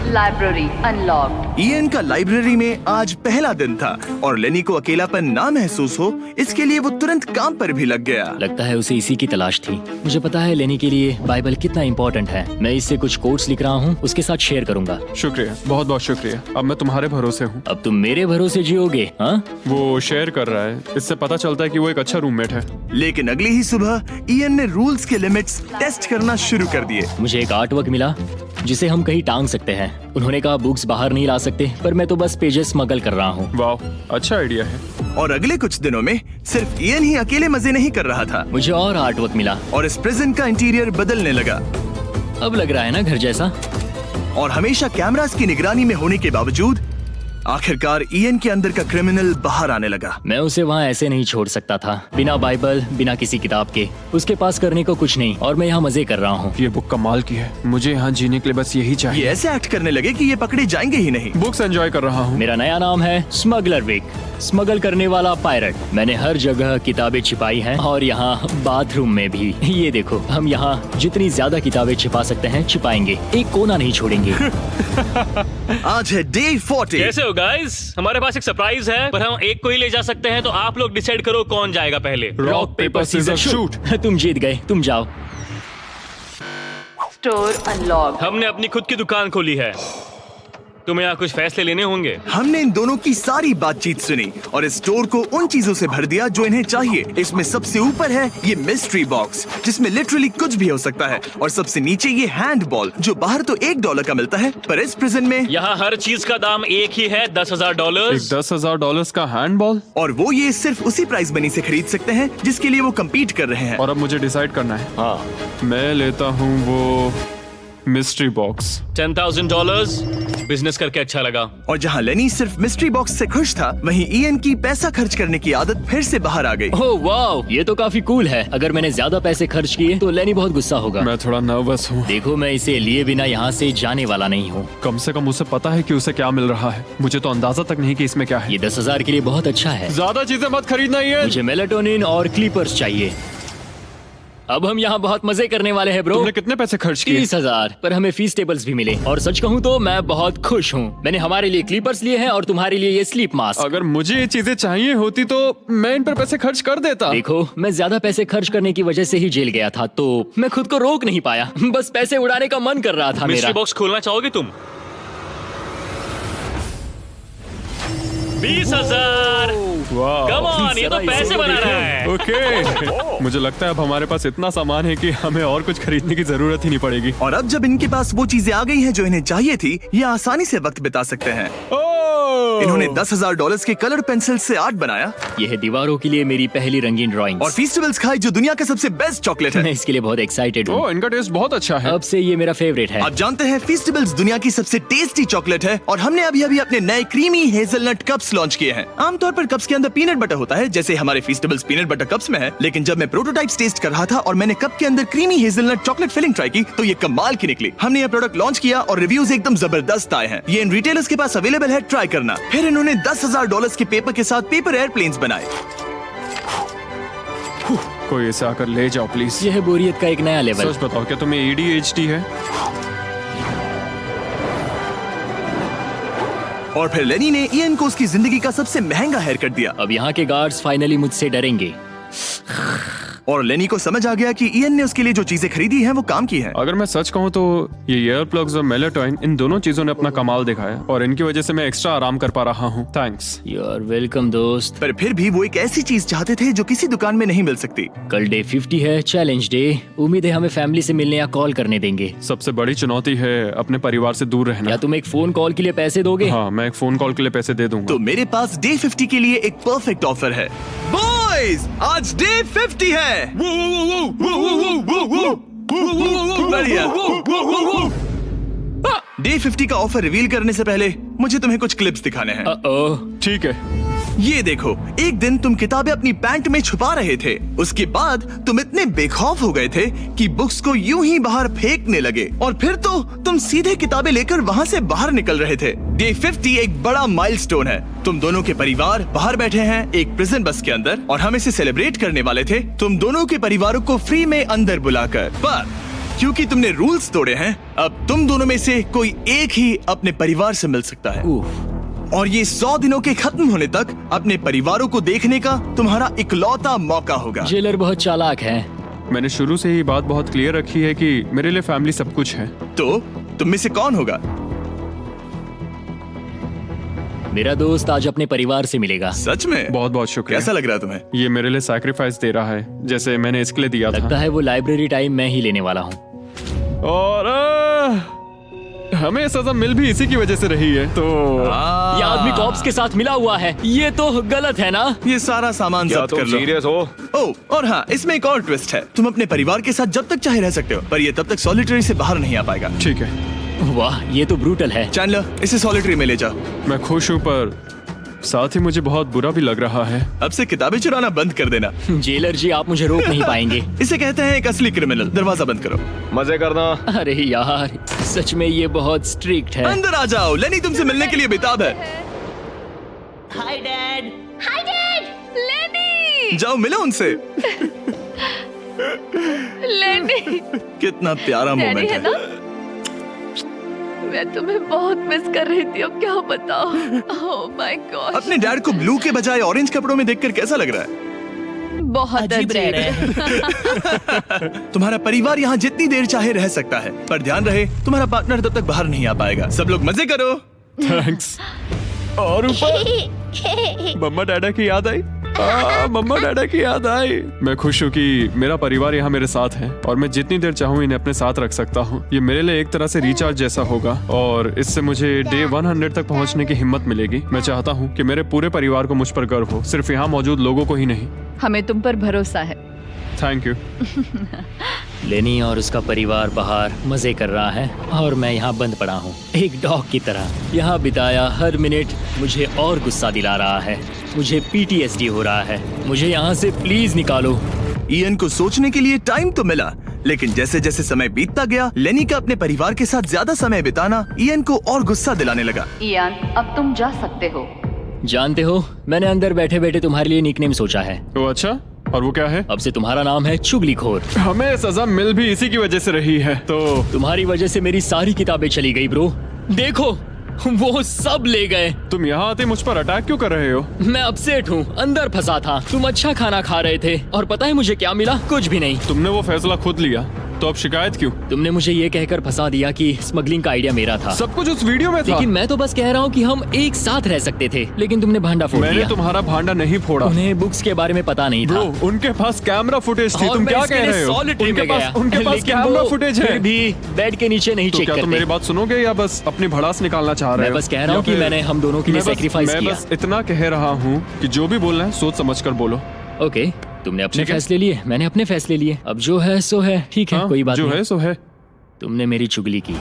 Library unlocked. इयन का लाइब्रेरी में आज पहला दिन था और लेनी को अकेलापन ना महसूस हो, इसके लिए वो तुरंत काम पर भी लग गया। लगता है उसे इसी की तलाश थी। मुझे पता है लेनी के लिए बाइबल कितना इम्पोर्टेंट है। मैं इससे कुछ कोट्स लिख रहा हूँ, उसके साथ शेयर करूंगा। शुक्रिया, बहुत बहुत शुक्रिया। अब मैं तुम्हारे भरोसे हूँ। अब तुम मेरे भरोसे जियोगे? हाँ, वो शेयर कर रहा है, इससे पता चलता है कि वो एक अच्छा रूममेट है। लेकिन अगली ही सुबह इयन ने रूल्स के लिमिट्स टेस्ट करना शुरू कर दिए। मुझे एक आर्ट वर्क मिला जिसे हम कहीं टांग सकते हैं। उन्होंने कहा बुक्स बाहर नहीं ला सकते, पर मैं तो बस पेजेस स्मगल कर रहा हूँ। वाह, अच्छा आइडिया है। और अगले कुछ दिनों में सिर्फ इयन ही अकेले मजे नहीं कर रहा था, मुझे और आर्ट वर्क मिला और इस प्रिजन का इंटीरियर बदलने लगा। अब लग रहा है ना घर जैसा। और हमेशा कैमरास की निगरानी में होने के बावजूद आखिरकार ईएन के अंदर का क्रिमिनल बाहर आने लगा। मैं उसे वहाँ ऐसे नहीं छोड़ सकता था, बिना बाइबल, बिना किसी किताब के। उसके पास करने को कुछ नहीं, और मैं यहाँ मजे कर रहा हूँ। ये बुक कमाल की है, मुझे यहाँ जीने के लिए बस यही ये चाहिए। ऐसे एक्ट करने लगे कि ये पकड़े जाएंगे ही नहीं। बुक्स एंजॉय कर रहा हूँ। मेरा नया नाम है स्मगलर विक, स्मगल करने वाला पायरट। मैंने हर जगह किताबें छिपाई हैं, और यहाँ बाथरूम में भी। ये देखो, हम यहाँ जितनी ज्यादा किताबें छिपा सकते हैं छिपाएंगे, एक कोना नहीं छोड़ेंगे। आज है डे 40। कैसे हो गाइस? हमारे पास एक सरप्राइज है, पर हम एक को ही ले जा सकते हैं, तो आप लोग डिसाइड करो कौन जाएगा पहले। Rock paper scissor shoot. तुम जीत गए, तुम जाओ। Store unlocked. हमने अपनी खुद की दुकान खोली है, तुम्हें यहाँ कुछ फैसले लेने होंगे। हमने इन दोनों की सारी बातचीत सुनी और इस स्टोर को उन चीजों से भर दिया जो इन्हें चाहिए। इसमें सबसे ऊपर है ये मिस्ट्री बॉक्स, जिसमें लिटरली कुछ भी हो सकता है, और सबसे नीचे ये हैंडबॉल जो बाहर तो $1 का मिलता है, पर इस प्रिजन में यहाँ हर चीज का दाम एक ही है, $10,000। एक $10,000 का हैंडबॉल। और वो ये सिर्फ उसी प्राइस मनी से खरीद सकते हैं जिसके लिए वो कम्पीट कर रहे हैं। और अब मुझे डिसाइड करना है। हाँ, मैं लेता हूँ वो मिस्ट्री बॉक्स। $10,000। बिजनेस करके अच्छा लगा। और जहाँ लेनी सिर्फ मिस्ट्री बॉक्स से खुश था, वहीं ईएन की पैसा खर्च करने की आदत फिर से बाहर आ गई। ओह वाओ, ये तो काफी कूल है। अगर मैंने ज्यादा पैसे खर्च किए तो लेनी बहुत गुस्सा होगा। मैं थोड़ा नर्वस हूँ। देखो, मैं इसे लिए बिना यहाँ से जाने वाला नहीं हूँ। कम से कम उसे पता है कि उसे क्या मिल रहा है। मुझे तो अंदाजा तक नहीं कि इसमें क्या है। ये 10,000 के लिए बहुत अच्छा है। ज्यादा चीजें मत खरीदना ये। मुझे मेलाटोनिन और क्लीपर्स चाहिए। अब हम यहाँ बहुत मजे करने वाले हैं ब्रो। तुमने कितने पैसे खर्च किए? 30,000, पर हमें फीस टेबल्स भी मिले। और सच कहूँ तो मैं बहुत खुश हूँ। मैंने हमारे लिए क्लीपर्स लिए हैं और तुम्हारे लिए ये स्लीप मास्क। अगर मुझे ये चीजें चाहिए होती तो मैं इन पर पैसे खर्च कर देता। देखो, मैं ज्यादा पैसे खर्च करने की वजह से ही जेल गया था, तो मैं खुद को रोक नहीं पाया। बस पैसे उड़ाने का मन कर रहा था मेरा। मिस्ट्री बॉक्स खोलना चाहोगे तुम? 20,000। कम ऑन, ये तो पैसे बना रहा है। ओके, मुझे लगता है अब हमारे पास इतना सामान है कि हमें और कुछ खरीदने की जरूरत ही नहीं पड़ेगी। और अब जब इनके पास वो चीजें आ गई हैं जो इन्हें चाहिए थी, ये आसानी से वक्त बिता सकते हैं। इन्होंने $10,000 के कलर पेंसिल से आर्ट बनाया यह है दीवारों के लिए मेरी पहली रंगीन ड्राइंग। और फेस्टिवल्स खाई जो दुनिया का सबसे बेस्ट चॉकलेट है। मैं इसके लिए बहुत एक्साइटेड हूँ। ओह, इनका टेस्ट बहुत अच्छा है। अब से ये मेरा फेवरेट है। आप जानते हैं फेस्टिवल्स दुनिया की सबसे टेस्टी चॉकलेट है, और हमने अभी अभी अपने नए क्रीमी हेजलनट कप्स लॉन्च किए हैं। आमतौर पर कप्स के अंदर पीनट बटर होता है, जैसे हमारे फेस्टिवल्स पीनट बटर कप्स में है, लेकिन जब मैं प्रोटोटाइप्स टेस्ट कर रहा था और मैंने कप के अंदर creamy hazelnut chocolate filling try की, तो ये कमाल की निकली। हमने ये प्रोडक्ट लॉन्च किया और रिव्यूज एकदम जबरदस्त आए हैं। ये इन रिटेलर्स के पास अवेलेबल है, ट्राई करना। फिर इन्होंने $10,000 के पेपर के साथ पेपर एयरप्लेन्स बनाए। कोई इसे आकर ले जाओ प्लीज। यह है बोरियत का एक नया लेवल। सच बताओ, क्या तुम्हें ADHD है? और फिर लेनी ने ईएन को उसकी जिंदगी का सबसे महंगा हेयर कट दिया। अब यहाँ के गार्ड्स फाइनली मुझसे डरेंगे। और लेनी को समझ आ गया कि ईएन ने उसके लिए जो चीजें खरीदी हैं वो काम की हैं। अगर मैं सच कहूँ तो ये ईयर प्लग्स और मेलाटोनिन, इन दोनों चीजों ने अपना कमाल दिखाया, और इनकी वजह से मैं एक्स्ट्रा आराम कर पा रहा हूँ। थैंक्स। यू आर वेलकम दोस्त। पर फिर भी वो एक ऐसी चीज चाहते थे जो किसी दुकान में नहीं मिल सकती। कल डे 50 है, चैलेंज डे। उम्मीद है हमें फैमिली से मिलने या कॉल करने देंगे। सबसे बड़ी चुनौती है अपने परिवार से दूर रहना। क्या तुम एक फोन कॉल के लिए पैसे दोगे? हाँ, मैं एक फोन कॉल के लिए पैसे दे दूंगा। तो मेरे पास डे 50 के लिए एक परफेक्ट ऑफर है। बॉयज, आज डे 50 है। बढ़िया। डे 50 का ऑफर रिवील करने से पहले मुझे तुम्हें कुछ क्लिप्स दिखाने हैं। ठीक है। ये देखो, एक दिन तुम किताबें अपनी पैंट में छुपा रहे थे। उसके बाद तुम इतने बेखौफ हो गए थे कि बुक्स को यूं ही बाहर फेंकने लगे, और फिर तो तुम सीधे किताबें लेकर वहाँ से बाहर निकल रहे थे। डे 50 एक बड़ा माइलस्टोन है। तुम दोनों के परिवार बाहर बैठे हैं एक प्रिजन बस के अंदर, और हम इसे सेलिब्रेट करने वाले थे तुम दोनों के परिवारों को फ्री में अंदर बुलाकर। पर क्योंकि तुमने रूल्स तोड़े हैं, अब तुम दोनों में से कोई एक ही अपने परिवार से मिल सकता है। और ये 100 दिनों के खत्म होने तक अपने परिवारों को देखने का तुम्हारा इकलौता मौका होगा। जेलर बहुत चालाक है। मैंने शुरू से ही बात बहुत क्लियर रखी है कि मेरे लिए फैमिली सब कुछ है। तो तुम में से कौन होगा? मेरा दोस्त आज अपने परिवार से मिलेगा। सच में? बहुत बहुत शुक्रिया। कैसा लग रहा है तुम्हें? ये मेरे लिए सैक्रिफाइस दे रहा है, जैसे मैंने इसके लिए दिया लगता था। है वो लाइब्रेरी टाइम मैं ही लेने वाला हूँ। और हमें सजा मिल भी इसी की वजह से रही है। तो ये आदमी कॉप्स के साथ मिला हुआ है, ये तो गलत है ना? ये सारा सामान जब्त कर लो। सीरियस हो? ओह, और हाँ, इसमें एक और ट्विस्ट है। तुम अपने परिवार के साथ जब तक चाहे रह सकते हो, पर ये तब तक सॉलिटरी से बाहर नहीं आ पाएगा। ठीक है। वाह, ये तो ब्रूटल है। चैंडलर, इसे सॉलिटरी में ले जा। मैं खुश हूँ पर साथ ही मुझे बहुत बुरा भी लग रहा है। अब से किताबें चुराना बंद कर देना। जेलर जी, आप मुझे रोक नहीं पाएंगे। इसे कहते हैं एक असली क्रिमिनल। दरवाजा बंद करो। मजे करना। अरे यार, सच में ये बहुत स्ट्रिक्ट है। अंदर आ जाओ, लेनी तुमसे मिलने के लिए बेताब है। हाय डैड, लेनी। जाओ मिलो उनसे। लेनी, कितना प्यारा डैडी मोमेंट है है। ना? मैं तुम्हें बहुत मिस कर रही थी, अब क्या बताओ। ओह माय गॉड, अपने डैड को ब्लू के बजाय ऑरेंज कपड़ों में देखकर कैसा लग रहा है? बहुत अजीब रह रहे अजीब। तुम्हारा परिवार यहाँ जितनी देर चाहे रह सकता है, पर ध्यान रहे तुम्हारा पार्टनर तब तक बाहर नहीं आ पाएगा। सब लोग मजे करो। थैंक्स। और ऊपर मम्मा डैडा की याद आई। मम्मा डैडा की याद आई। मैं खुश हूँ कि मेरा परिवार यहाँ मेरे साथ है और मैं जितनी देर चाहूँ इन्हें अपने साथ रख सकता हूँ। ये मेरे लिए एक तरह से रिचार्ज जैसा होगा और इससे मुझे डे 100 तक पहुँचने की हिम्मत मिलेगी। मैं चाहता हूँ कि मेरे पूरे परिवार को मुझ पर गर्व हो, सिर्फ यहाँ मौजूद लोगों को ही नहीं। हमें तुम पर भरोसा है। Thank you. लेनी और उसका परिवार बाहर मजे कर रहा है और मैं यहाँ बंद पड़ा हूँ, एक डॉग की तरह। यहाँ बिताया हर मिनट मुझे और गुस्सा दिला रहा है। मुझे PTSD हो रहा है। मुझे यहाँ से प्लीज निकालो। इयन को सोचने के लिए टाइम तो मिला, लेकिन जैसे जैसे समय बीतता गया, लेनी का अपने परिवार के साथ ज्यादा समय बिताना इयन को और गुस्सा दिलाने लगा। इयान, अब तुम जा सकते हो। जानते हो, मैंने अंदर बैठे बैठे तुम्हारे लिए निकनेम सोचा है। तो अच्छा, और वो क्या है? अब से तुम्हारा नाम है चुगलीखोर। हमें सजा मिल भी इसी की वजह से रही है। तो तुम्हारी वजह से मेरी सारी किताबें चली गई ब्रो। देखो, वो सब ले गए। तुम यहाँ आते मुझ पर अटैक क्यों कर रहे हो? मैं अपसेट हूँ, अंदर फंसा था। तुम अच्छा खाना खा रहे थे और पता है मुझे क्या मिला? कुछ भी नहीं। तुमने वो फैसला खुद लिया, तो अब शिकायत क्यों? तुमने मुझे ये कहकर फंसा दिया कि स्मगलिंग का आइडिया मेरा था। सब कुछ उस वीडियो में था। लेकिन मैं तो बस कह रहा हूँ कि हम एक साथ रह सकते थे, लेकिन तुमने भांडा फोड़ मैंने दिया। तुम्हारा भांडा नहीं फोड़ा। उन्हें बुक्स के बारे में पता नहीं था। ब्रो, उनके पास कैमरा फुटेज थी। और तुम मैं क्या इसके कह लिए रहे हो? solitary में गया। उनके पास लेकिन कैमरा वो फुटेज फिर है। भी बेड के नीचे नहीं तो चेक क्या करते। तुम मेरी बात सुनोगे या बस अपनी भड़ास निकालना चाह रहे मैं हो? बस कह रहा हूँ या कि फिर- मैंने हम दोनों के लिए सेक्रीफाइस मैं किया। बस इतना कह रहा हूँ कि जो भी बोलना है सोच समझ कर बोलो। ओके, तुमने अपने ठीक है। फैसले लिए, मैंने अपने फैसले लिए। अब जो है सो है, ठीक है, हाँ, कोई बात जो नहीं। है सो है। तुमने मेरी चुगली की।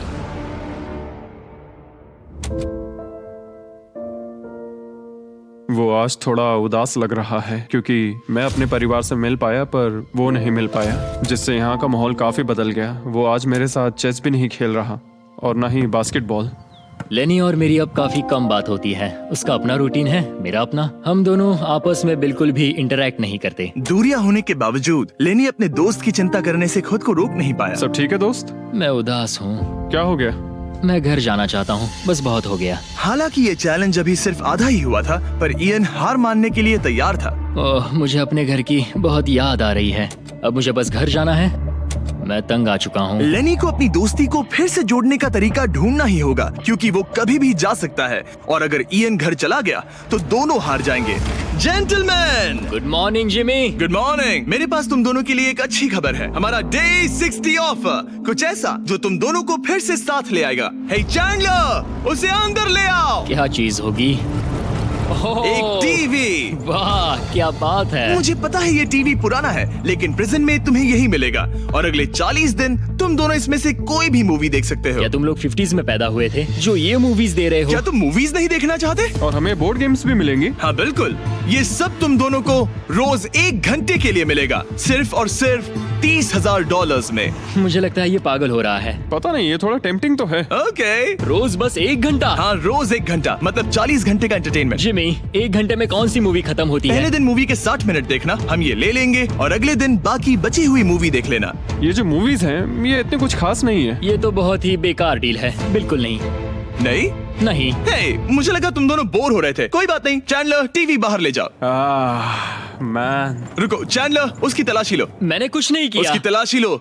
वो आज थोड़ा उदास लग रहा है क्योंकि मैं अपने परिवार से मिल पाया पर वो नहीं मिल पाया, जिससे यहाँ का माहौल काफी बदल गया। वो आज मेरे साथ चेस भी नहीं खेल रहा और ना ही बास्केटबॉल। लेनी और मेरी अब काफी कम बात होती है। उसका अपना रूटीन है, मेरा अपना। हम दोनों आपस में बिल्कुल भी इंटरैक्ट नहीं करते। दूरियां होने के बावजूद लेनी अपने दोस्त की चिंता करने से खुद को रोक नहीं पाया। सब ठीक है दोस्त? मैं उदास हूँ। क्या हो गया? मैं घर जाना चाहता हूँ, बस बहुत हो गया। हालांकि ये चैलेंज अभी सिर्फ आधा ही हुआ था, पर इयन हार मानने के लिए तैयार था। ओह, मुझे अपने घर की बहुत याद आ रही है। अब मुझे बस घर जाना है। मैं तंग आ चुका हूँ। लेनी को अपनी दोस्ती को फिर से जोड़ने का तरीका ढूंढना ही होगा, क्योंकि वो कभी भी जा सकता है और अगर इयन घर चला गया तो दोनों हार जाएंगे। Gentleman, good morning Jimmy. Good morning. मेरे पास तुम दोनों के लिए एक अच्छी खबर है। हमारा डे 60 ऑफर, कुछ ऐसा जो तुम दोनों को फिर से साथ ले आएगा। हे चैंडलर, उसे अंदर ले आओ। क्या चीज होगी? एक टीवी। वाह, क्या बात है। मुझे पता है ये टीवी पुराना है, लेकिन प्रेजेंट में तुम्हें यही मिलेगा और अगले 40 दिन तुम दोनों इसमें से कोई भी मूवी देख सकते हो। क्या तुम लोग 50s में पैदा हुए थे जो ये मूवीज दे रहे हो? क्या तुम मूवीज नहीं देखना चाहते? और हमें बोर्ड गेम्स भी मिलेंगी। हाँ बिल्कुल, ये सब तुम दोनों को रोज 1 घंटे के लिए मिलेगा, सिर्फ और सिर्फ $30,000 में। मुझे लगता है ये पागल हो रहा है। पता नहीं, ये थोड़ा टेम्पटिंग तो है। ओके, रोज बस 1 घंटा? हाँ रोज 1 घंटा, मतलब 40 घंटे का एंटरटेनमेंट। जिमी, 1 घंटे में कौन सी मूवी खत्म होती पहले है? दिन मूवी के 60 मिनट देखना, हम ये ले लेंगे और अगले दिन बाकी बची हुई मूवी देख लेना। ये जो मूवीज हैं ये इतने कुछ खास नहीं है। ये तो बहुत ही बेकार डील है। बिल्कुल नहीं। नहीं नहीं। हे, मुझे लगा तुम दोनों बोर हो रहे थे। कोई बात नहीं, चैंडलर टीवी बाहर ले जाओ। मैन, रुको चैंडलर, उसकी तलाशी लो। मैंने कुछ नहीं किया। उसकी तलाशी लो।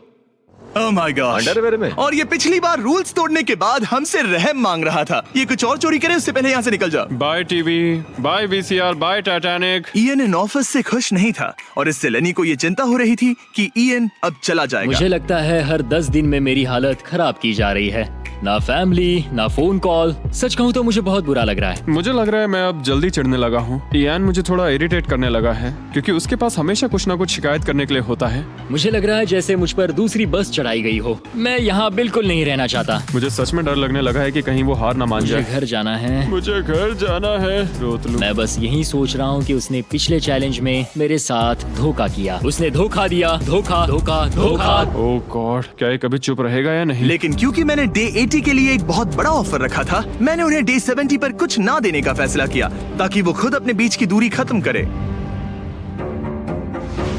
Oh my gosh। अंडरवेयर में? और ये पिछली बार रूल्स तोड़ने के बाद हमसे रहम मांग रहा था। ये कुछ और चोरी करे उससे पहले यहाँ से निकल जा। Bye TV, bye VCR, bye Titanic. Ian इन ऑफिस से खुश नहीं था और इससे लेनी को ये चिंता हो रही थी कि इयन अब चला जाएगा। मुझे लगता है हर 10 दिन में मेरी हालत खराब की जा रही है। ना फैमिली, ना फोन कॉल। सच कहूँ तो मुझे बहुत बुरा लग रहा है। मुझे लग रहा है मैं अब जल्दी चिढ़ने लगा हूँ। इयान मुझे थोड़ा इरिटेट करने लगा है क्योंकि उसके पास हमेशा कुछ ना कुछ शिकायत करने के लिए होता है। मुझे लग रहा है जैसे मुझ पर दूसरी बस चढ़ाई गई हो। मैं यहाँ बिल्कुल नहीं रहना चाहता। मुझे सच में डर लगने लगा है कि कहीं वो हार ना मान मुझे जाए। घर जाना है। मुझे घर जाना है। रोतलू। मैं बस यही सोच रहा हूँ कि उसने पिछले चैलेंज में मेरे साथ धोखा किया। उसने धोखा दिया। धोखा धोखा धोखा। ओह गॉड, क्या ये कभी चुप रहेगा या नहीं? लेकिन क्योंकि मैंने डे 80 के लिए एक बहुत बड़ा ऑफर रखा था, मैंने उन्हें डे 70 पर कुछ ना देने का फैसला किया ताकि वो खुद अपने बीच की दूरी खत्म करे।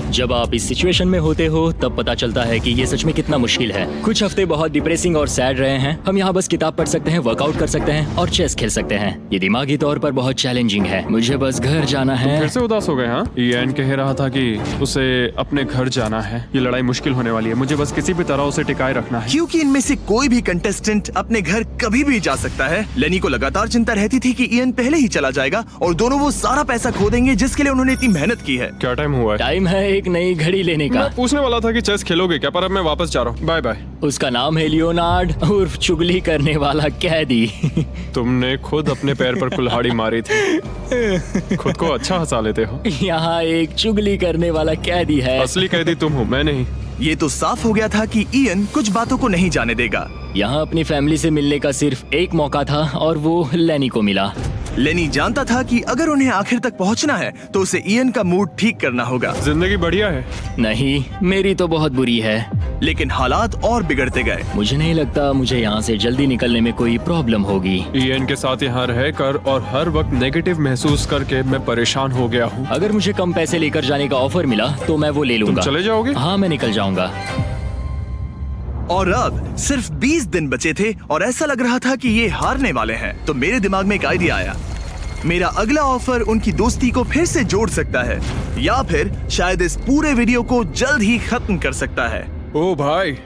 जब आप इस सिचुएशन में होते हो तब पता चलता है कि ये सच में कितना मुश्किल है। कुछ हफ्ते बहुत डिप्रेसिंग और सैड रहे हैं। हम यहाँ बस किताब पढ़ सकते हैं, वर्कआउट कर सकते हैं और चेस खेल सकते हैं। ये दिमागी तौर पर बहुत चैलेंजिंग है। मुझे बस घर जाना है। फिर से उदास हो गए? हाँ, इयान कह रहा था कि उसे अपने घर जाना है। ये लड़ाई मुश्किल होने वाली है। मुझे बस किसी भी तरह उसे टिकाए रखना है। क्योंकि इनमें से कोई भी कंटेस्टेंट अपने घर कभी भी जा सकता है। लेनी को लगातार चिंता रहती थी कि इयान पहले ही चला जाएगा और दोनों वो सारा पैसा खो देंगे जिसके लिए उन्होंने इतनी मेहनत की है। क्या टाइम हुआ है? टाइम है एक नई घड़ी लेने का। मैं पूछने वाला था कि चेस खेलोगे क्या, पर अब मैं वापस जा रहा हूँ। Bye bye. उसका नाम है लियोनार्ड उर्फ चुगली करने वाला कैदी। तुमने खुद अपने पैर पर कुल्हाड़ी मारी थी। खुद को अच्छा हंसा लेते हो। यहाँ एक चुगली करने वाला कैदी है। असली कैदी तुम हो, मैं नहीं। ये तो साफ हो गया था कि इयन कुछ बातों को नहीं जाने देगा। यहाँ अपनी फैमिली से मिलने का सिर्फ एक मौका था और वो लेनी को मिला। लेनी जानता था कि अगर उन्हें आखिर तक पहुंचना है तो उसे इयन का मूड ठीक करना होगा। जिंदगी बढ़िया है। नहीं, मेरी तो बहुत बुरी है। लेकिन हालात और बिगड़ते गए। मुझे नहीं लगता मुझे यहाँ से जल्दी निकलने में कोई प्रॉब्लम होगी। इयन के साथ यहाँ रहकर और हर वक्त नेगेटिव महसूस करके मैं परेशान हो गया हूँ। अगर मुझे कम पैसे लेकर जाने का ऑफर मिला तो मैं वो ले तुम लूंगा। चले जाओगे? हाँ, मैं निकल जाऊंगा। और अब सिर्फ 20 दिन बचे थे और ऐसा लग रहा था कि ये हारने वाले हैं। तो मेरे दिमाग में एक आइडिया आया। मेरा अगला ऑफर उनकी दोस्ती को फिर से जोड़ सकता है या फिर शायद इस पूरे वीडियो को जल्द ही खत्म कर सकता है। ओ भाई,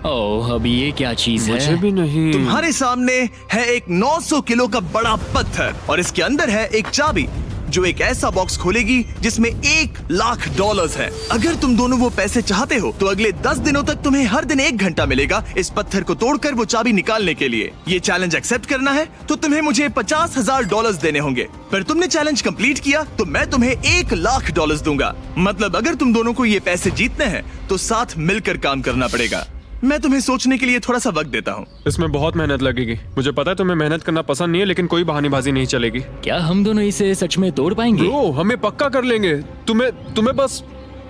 ओह, अभी ये क्या चीज है? मुझे भी नहीं। तुम्हारे सामने है एक 900 किलो का बड़ा पत्थर और इसके अंदर है एक चाबी जो एक ऐसा बॉक्स खोलेगी जिसमें $1,00,000 है। अगर तुम दोनों वो पैसे चाहते हो तो अगले 10 दिनों तक तुम्हें हर दिन 1 घंटा मिलेगा इस पत्थर को तोड़कर वो चाबी निकालने के लिए। ये चैलेंज एक्सेप्ट करना है तो तुम्हें मुझे $50,000 देने होंगे। पर तुमने चैलेंज कंप्लीट किया तो मैं तुम्हें $1,00,000 दूंगा। मतलब अगर तुम दोनों को ये पैसे जीतने हैं तो साथ मिलकर काम करना पड़ेगा। मैं तुम्हें सोचने के लिए थोड़ा सा वक्त देता हूँ। इसमें बहुत मेहनत लगेगी। मुझे पता है तुम्हें मेहनत करना पसंद नहीं है, लेकिन कोई बहानेबाजी नहीं चलेगी। क्या हम दोनों इसे सच में तोड़ पाएंगे? ब्रो, हमें पक्का कर लेंगे। तुम्हें बस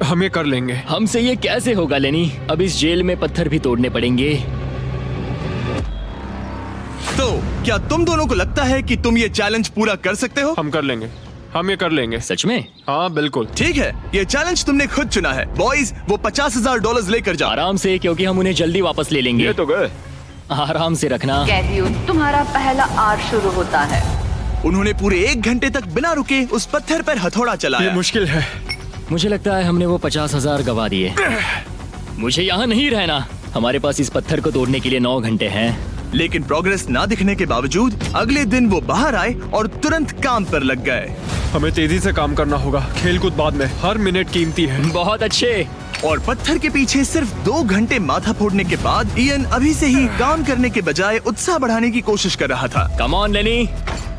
हमें कर लेंगे। हमसे ये कैसे होगा लेनी? अब इस जेल में पत्थर भी तोड़ने पड़ेंगे। तो क्या तुम दोनों को लगता है कि तुम ये चैलेंज पूरा कर सकते हो? हम कर लेंगे। हम ये कर लेंगे। सच में? हाँ बिल्कुल। ठीक है, ये चैलेंज तुमने खुद चुना है। बॉयज, वो $50,000 लेकर जाओ। आराम से, क्योंकि हम उन्हें जल्दी वापस ले लेंगे। ये तो गए। आराम से रखना। कैदियों, तुम्हारा पहला आर शुरू होता है। उन्होंने पूरे 1 घंटे तक बिना रुके उस पत्थर पर हथौड़ा ये चलाया। मुश्किल है। मुझे लगता है हमने वो 50,000 गवा दिए। मुझे यहाँ नहीं रहना। हमारे पास इस पत्थर को तोड़ने के लिए 9 घंटे हैं। लेकिन प्रोग्रेस ना दिखने के बावजूद अगले दिन वो बाहर आए और तुरंत काम पर लग गए। हमें तेजी से काम करना होगा। खेलकूद बाद में, हर मिनट कीमती है। बहुत अच्छे। और पत्थर के पीछे सिर्फ 2 घंटे माथा फोड़ने के बाद इयन अभी से ही काम करने के बजाय उत्साह बढ़ाने की कोशिश कर रहा था। कम ऑन लेनी।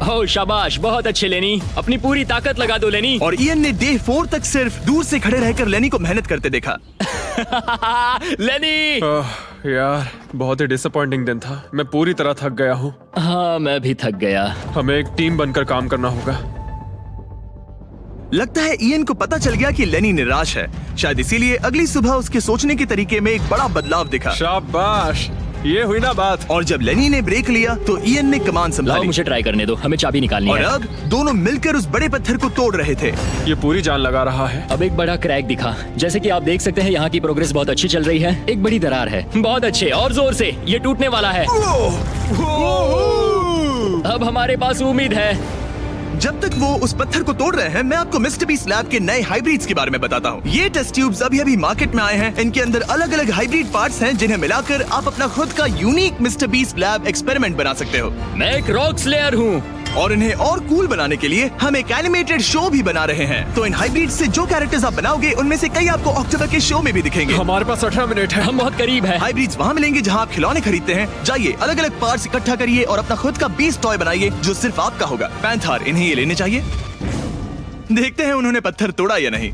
ओह शाबाश, बहुत अच्छे लेनी। अपनी पूरी ताकत लगा दो लेनी। और इयन ने डे 4 तक सिर्फ दूर से खड़े रहकर लेनी को मेहनत करते देखा। लेनी। यार, बहुत ही डिसअपॉइंटिंग दिन था। मैं पूरी तरह थक गया हूँ। हाँ, मैं भी थक गया। हमें एक टीम बनकर काम करना होगा। लगता है इयन को पता चल गया कि लेनी निराश है। शायद इसीलिए अगली सुबह उसके सोचने के तरीके में एक बड़ा बदलाव दिखा। शाबाश, ये हुई ना बात। और जब लेनी ने ब्रेक लिया तो इयन ने कमान लाओ, संभाली। मुझे ट्राई करने दो। हमें चाबी निकालनी और है। अब दोनों मिलकर उस बड़े पत्थर को तोड़ रहे थे। ये पूरी जान लगा रहा है। अब एक बड़ा क्रैक दिखा। जैसे कि आप देख सकते हैं, यहाँ की प्रोग्रेस बहुत अच्छी चल रही है। एक बड़ी दरार है। बहुत अच्छे, और जोर से। ये टूटने वाला है। अब हमारे पास उम्मीद है। जब तक वो उस पत्थर को तोड़ रहे हैं, मैं आपको मिस्टर बीस्ट लैब के नए हाइब्रिड्स के बारे में बताता हूँ। ये टेस्ट ट्यूब्स अभी मार्केट में आए हैं। इनके अंदर अलग अलग हाइब्रिड पार्ट्स हैं जिन्हें मिलाकर आप अपना खुद का unique mister beast lab experiment बना सकते हो। मैं एक रॉक स्लेयर हूँ। और इन्हें और कूल बनाने के लिए हम एक एनिमेटेड शो भी बना रहे हैं। तो इन हाइब्रिड से जो कैरेक्टर्स आप बनाओगे उनमें से कई आपको अक्टूबर के शो में भी दिखेंगे। हमारे पास 18 मिनट है। हम बहुत करीब है। हाइब्रिड्स वहाँ मिलेंगे जहाँ आप खिलौने खरीदते हैं। जाइए अलग अलग पार्ट्स इकट्ठा करिए और अपना खुद का बीस्ट टॉय बनाइए जो सिर्फ आपका होगा। पैंथर, इन्हें ये लेने चाहिए। देखते हैं उन्होंने पत्थर तोड़ा या नहीं।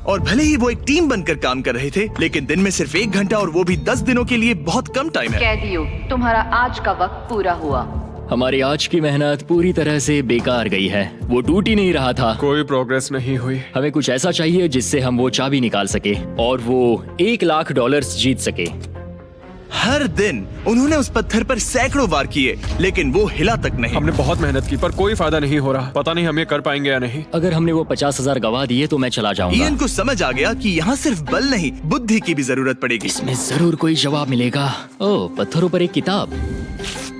और भले ही वो एक टीम बनकर काम कर रहे थे, लेकिन दिन में सिर्फ 1 घंटा और वो भी 10 दिनों के लिए बहुत कम टाइम है। कैदियों, तुम्हारा आज का वक्त पूरा हुआ। हमारी आज की मेहनत पूरी तरह से बेकार गई है। वो टूट ही नहीं रहा था। कोई प्रोग्रेस नहीं हुई। हमें कुछ ऐसा चाहिए जिससे हम वो चाबी निकाल सके और वो $1 लाख जीत सके। हर दिन उन्होंने उस पत्थर पर सैकड़ों वार किए, लेकिन वो हिला तक नहीं। हमने बहुत मेहनत की पर कोई फायदा नहीं हो रहा। पता नहीं हम ये कर पाएंगे या नहीं। अगर हमने वो 50,000 गवा दिए तो मैं चला जाऊंगा। इयन को समझ आ गया कि यहाँ सिर्फ बल नहीं, बुद्धि की भी जरूरत पड़ेगी। इसमें जरूर कोई जवाब मिलेगा। ओह, पत्थरों पर एक किताब।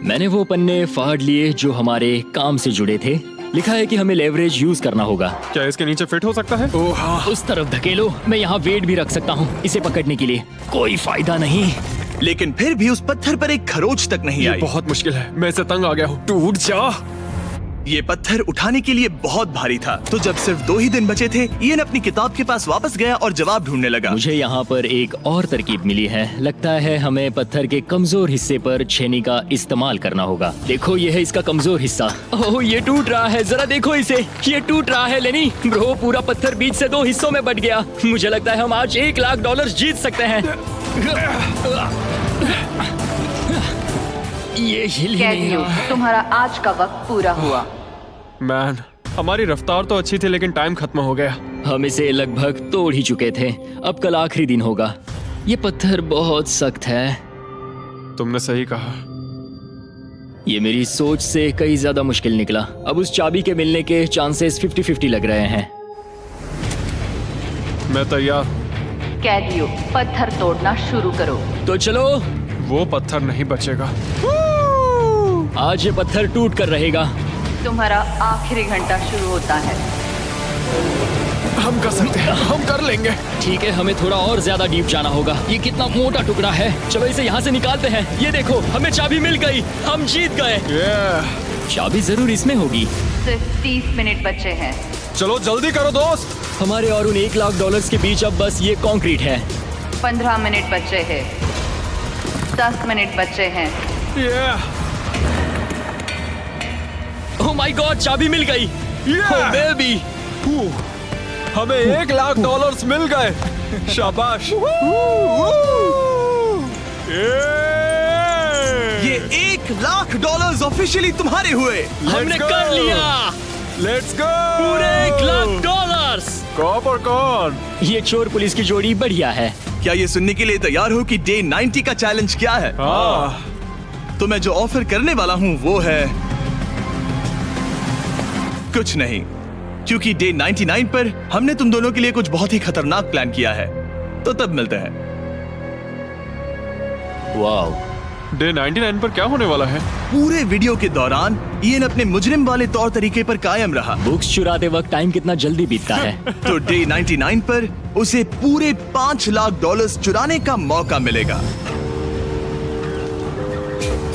मैंने वो पन्ने फाड़ लिए जो हमारे काम से जुड़े थे। लिखा है कि हमें लेवरेज यूज करना होगा। क्या इसके नीचे फिट हो सकता है? ओह हाँ। उस तरफ धकेलो। मैं यहाँ वेट भी रख सकता हूँ इसे पकड़ने के लिए। कोई फायदा नहीं। लेकिन फिर भी उस पत्थर पर एक खरोच तक नहीं ये आई। बहुत मुश्किल है। मैं इससे तंग आ गया हूँ। टूट जा। ये पत्थर उठाने के लिए बहुत भारी था। तो जब सिर्फ 2 ही दिन बचे थे, इयन अपनी किताब के पास वापस गया और जवाब ढूंढने लगा। मुझे यहाँ पर एक और तरकीब मिली है। लगता है हमें पत्थर के कमजोर हिस्से पर छेनी का इस्तेमाल करना होगा। देखो, ये है इसका कमजोर हिस्सा। ओह, ये टूट रहा है। जरा देखो इसे। ये टूट रहा है लेनी। ब्रो, पूरा पत्थर बीच से 2 हिस्सों में बट गया। मुझे लगता है हम आज $1 लाख जीत सकते हैं। ये हिल ही नहीं कैदियों, रहा। तुम्हारा आज का वक्त पूरा हुआ। मैन, हमारी रफ्तार तो अच्छी थी लेकिन टाइम खत्म हो गया। हम इसे लगभग तोड़ ही चुके थे। अब कल आखिरी दिन होगा। ये पत्थर बहुत सख्त है। तुमने सही कहा। ये मेरी सोच से कई ज्यादा मुश्किल निकला। अब उस चाबी के मिलने के चांसेस 50-50 लग रहे हैं। मैं तैयार हूँ। कैदियों, पत्थर तोड़ना शुरू करो। तो चलो। वो पत्थर नहीं बचेगा। आज ये पत्थर टूट कर रहेगा। तुम्हारा आखिरी घंटा शुरू होता है। हम कर सकते हैं। हम कर लेंगे। ठीक है, हमें थोड़ा और ज्यादा डीप जाना होगा। ये कितना मोटा टुकड़ा है। चलो इसे यहाँ से निकालते हैं। ये देखो, हमें चाबी मिल गई। हम जीत गए। चाबी जरूर इसमें होगी। सिर्फ 30 मिनट बचे हैं। चलो जल्दी करो दोस्त। हमारे और उन $1 लाख के बीच अब बस ये कंक्रीट है। 15 मिनट बचे हैं। 10 मिनट बचे हैं। ओह माय गॉड, चाबी मिल गई। ओह बेबी। हमें $1 लाख मिल गए। शाबाश। ये $1 लाख ऑफिशियली तुम्हारे हुए। हमने कर लिया। Let's go. पूरे $1 लाख। कॉप और कौन? ये चोर पुलिस की जोड़ी बढ़िया है। क्या ये सुनने के लिए तैयार हो कि डे 90 का चैलेंज क्या है? तो मैं जो ऑफर करने वाला हूँ वो है कुछ नहीं, क्योंकि डे 99 पर हमने तुम दोनों के लिए कुछ बहुत ही खतरनाक प्लान किया है। तो तब मिलते हैं। वाओ। डे 99 पर क्या होने वाला है? पूरे वीडियो के दौरान इयन अपने मुजरिम वाले तौर तरीके पर कायम रहा। बुक्स चुराते वक्त टाइम कितना जल्दी बीतता है। तो डे 99 पर उसे पूरे $5 लाख चुराने का मौका मिलेगा।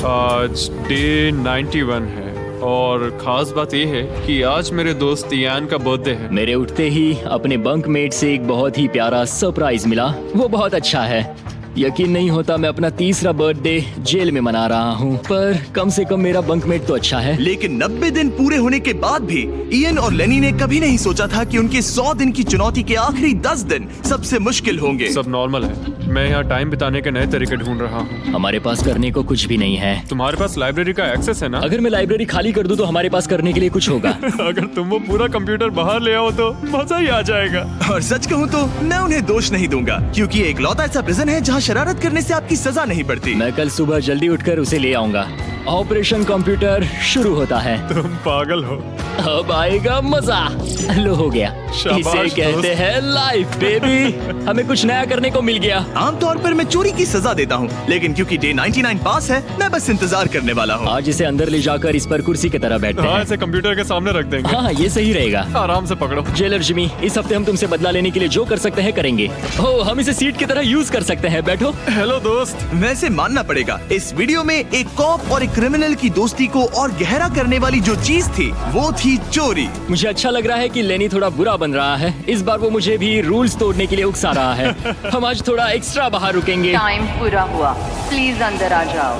आज डे 91 है और खास बात यह है कि आज मेरे दोस्त इयान का बर्थडे है। मेरे उठते ही अपने बंकमेट से एक बहुत ही प्यारा सरप्राइज मिला। वो बहुत अच्छा है। यकीन नहीं होता मैं अपना 3रा बर्थडे जेल में मना रहा हूँ, पर कम से कम मेरा बंकमेट तो अच्छा है। लेकिन 90 दिन पूरे होने के बाद भी इयन और लेनी ने कभी नहीं सोचा था कि उनके 100 दिन की चुनौती के आखिरी 10 दिन सबसे मुश्किल होंगे। सब नॉर्मल है। मैं यहाँ टाइम बिताने के नए तरीके ढूंढ रहा हूँ। हमारे पास करने को कुछ भी नहीं है। तुम्हारे पास लाइब्रेरी का एक्सेस है ना? अगर मैं लाइब्रेरी खाली कर दूं तो हमारे पास करने के लिए कुछ होगा। अगर तुम वो पूरा कंप्यूटर बाहर ले आओ तो मजा ही आ जाएगा। और सच कहूँ तो मैं उन्हें दोष नहीं दूंगा, क्योंकि ये इकलौता ऐसा प्रिजन है जहाँ शरारत करने से आपकी सजा नहीं पड़ती। मैं कल सुबह जल्दी उठकर उसे ले आऊंगा। ऑपरेशन कंप्यूटर शुरू होता है। तुम पागल हो। अब आएगा मजा। लो हो गया। शाबाश इसे कहते दोस्त। हैं लाइफ बेबी। हमें कुछ नया करने को मिल गया। आमतौर पर मैं चोरी की सजा देता हूँ, लेकिन क्योंकि डे 99 पास है, मैं बस इंतजार करने वाला हूँ। आज इसे अंदर ले जाकर इस पर कुर्सी की तरह बैठते हाँ, हैं। इसे कंप्यूटर के सामने रख देंगे। हाँ, ये सही रहेगा। आराम से पकड़ो। जेलर जिमी, इस हफ्ते हम तुमसे बदला लेने के लिए जो कर सकते हैं करेंगे। हो, हम इसे सीट की तरह यूज कर सकते हैं। बैठो। हेलो दोस्त। वैसे मानना पड़ेगा, इस वीडियो में एक कॉप और एक क्रिमिनल की दोस्ती को और गहरा करने वाली जो चीज थी वो थी चोरी। मुझे अच्छा लग रहा है कि लेनी थोड़ा बुरा बन रहा है। इस बार वो मुझे भी रूल्स तोड़ने के लिए उकसा रहा है। हम आज थोड़ा एक्स्ट्रा बाहर रुकेंगे। टाइम पूरा हुआ, प्लीज अंदर आ जाओ।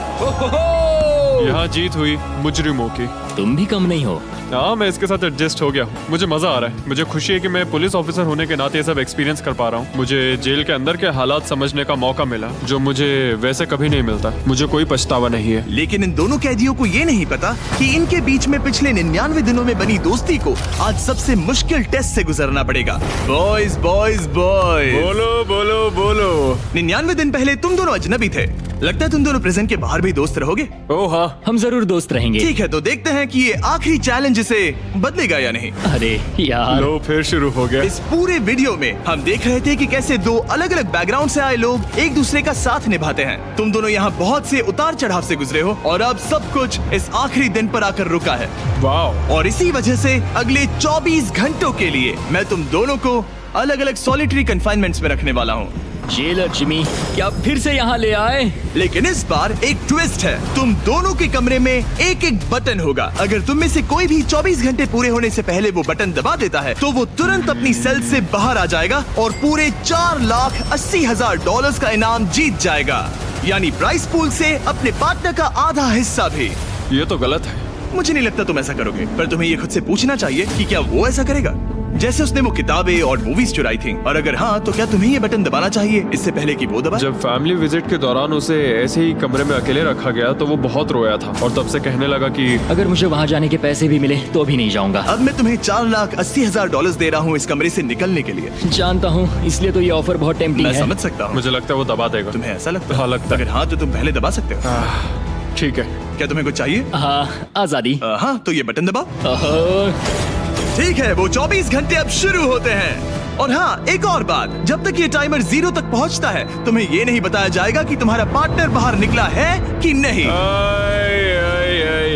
यहाँ जीत हुई मुजरिमों की। तुम भी कम नहीं हो। हाँ, मैं इसके साथ एडजस्ट हो गया हूँ। मुझे मजा आ रहा है। मुझे खुशी है कि मैं पुलिस ऑफिसर होने के नाते ये सब एक्सपीरियंस कर पा रहा हूँ। मुझे जेल के अंदर के हालात समझने का मौका मिला, जो मुझे वैसे कभी नहीं मिलता। मुझे कोई पछतावा नहीं है। लेकिन इन दोनों कैदियों को ये नहीं पता कि इनके बीच में पिछले 99 दिनों में बनी दोस्ती को आज सबसे मुश्किल टेस्ट से गुजरना पड़ेगा। बॉयज बॉयज बॉयज, बोलो बोलो बोलो। 99 दिन पहले तुम दोनों अजनबी थे। लगता है तुम दोनों प्रिजन के बाहर भी दोस्त रहोगे। ओह हाँ, हम जरूर दोस्त रहेंगे। ठीक है, तो देखते हैं कि ये आखिरी चैलेंज इसे बदलेगा या नहीं। अरे यार, लो फिर शुरू हो गया। इस पूरे वीडियो में हम देख रहे थे कि कैसे दो अलग अलग बैकग्राउंड से आए लोग एक दूसरे का साथ निभाते हैं। तुम दोनों यहाँ बहुत से उतार चढ़ाव से गुजरे हो और अब सब कुछ इस आखिरी दिन पर आकर रुका है। वाह। और इसी वजह से अगले 24 घंटों के लिए मैं तुम दोनों को अलग अलग सॉलिटरी कन्फाइनमेंट्स में रखने वाला हूँ। जेलर जिमी, क्या फिर से यहाँ ले आए? लेकिन इस बार एक ट्विस्ट है। तुम दोनों के कमरे में एक एक बटन होगा। अगर तुम में से कोई भी 24 घंटे पूरे होने से पहले वो बटन दबा देता है तो वो तुरंत अपनी सेल से बाहर आ जाएगा और पूरे $4,80,000 का इनाम जीत जाएगा, यानी प्राइस पूल से अपने पार्टनर का आधा हिस्सा भी। ये तो गलत है। मुझे नहीं लगता तुम ऐसा करोगे, पर तुम्हें ये खुद से पूछना चाहिए कि क्या वो ऐसा करेगा जैसे उसने वो किताबें और मूवीज चुराई थी, और अगर हाँ तो क्या तुम्हें ये बटन दबाना चाहिए इससे पहले कि वो दबाए? जब फैमिली विजिट के दौरान उसे ऐसे ही कमरे में अकेले रखा गया तो वो बहुत रोया था और तब से कहने लगा कि अगर मुझे वहाँ जाने के पैसे भी मिले तो भी नहीं जाऊंगा। अब मैं तुम्हें $4,80,000 दे रहा हूँ इस कमरे से निकलने के लिए। जानता हूँ, इसलिए तो ये ऑफर बहुत टेम्पटिंग मैं है। समझ सकता हूँ। मुझे लगता है वो दबा देगा। तुम्हें ऐसा लगता है? हाँ, लगता है। अगर हाँ तो तुम पहले दबा सकते हो। ठीक है। क्या तुम्हें कुछ चाहिए? हाँ, आजादी। हाँ, तो ये बटन दबाओ। ओहो, ठीक है, वो 24 घंटे अब शुरू होते हैं। और हाँ, एक और बात, जब तक ये टाइमर 0 तक पहुंचता है तुम्हें ये नहीं बताया जाएगा कि तुम्हारा पार्टनर बाहर निकला है कि नहीं।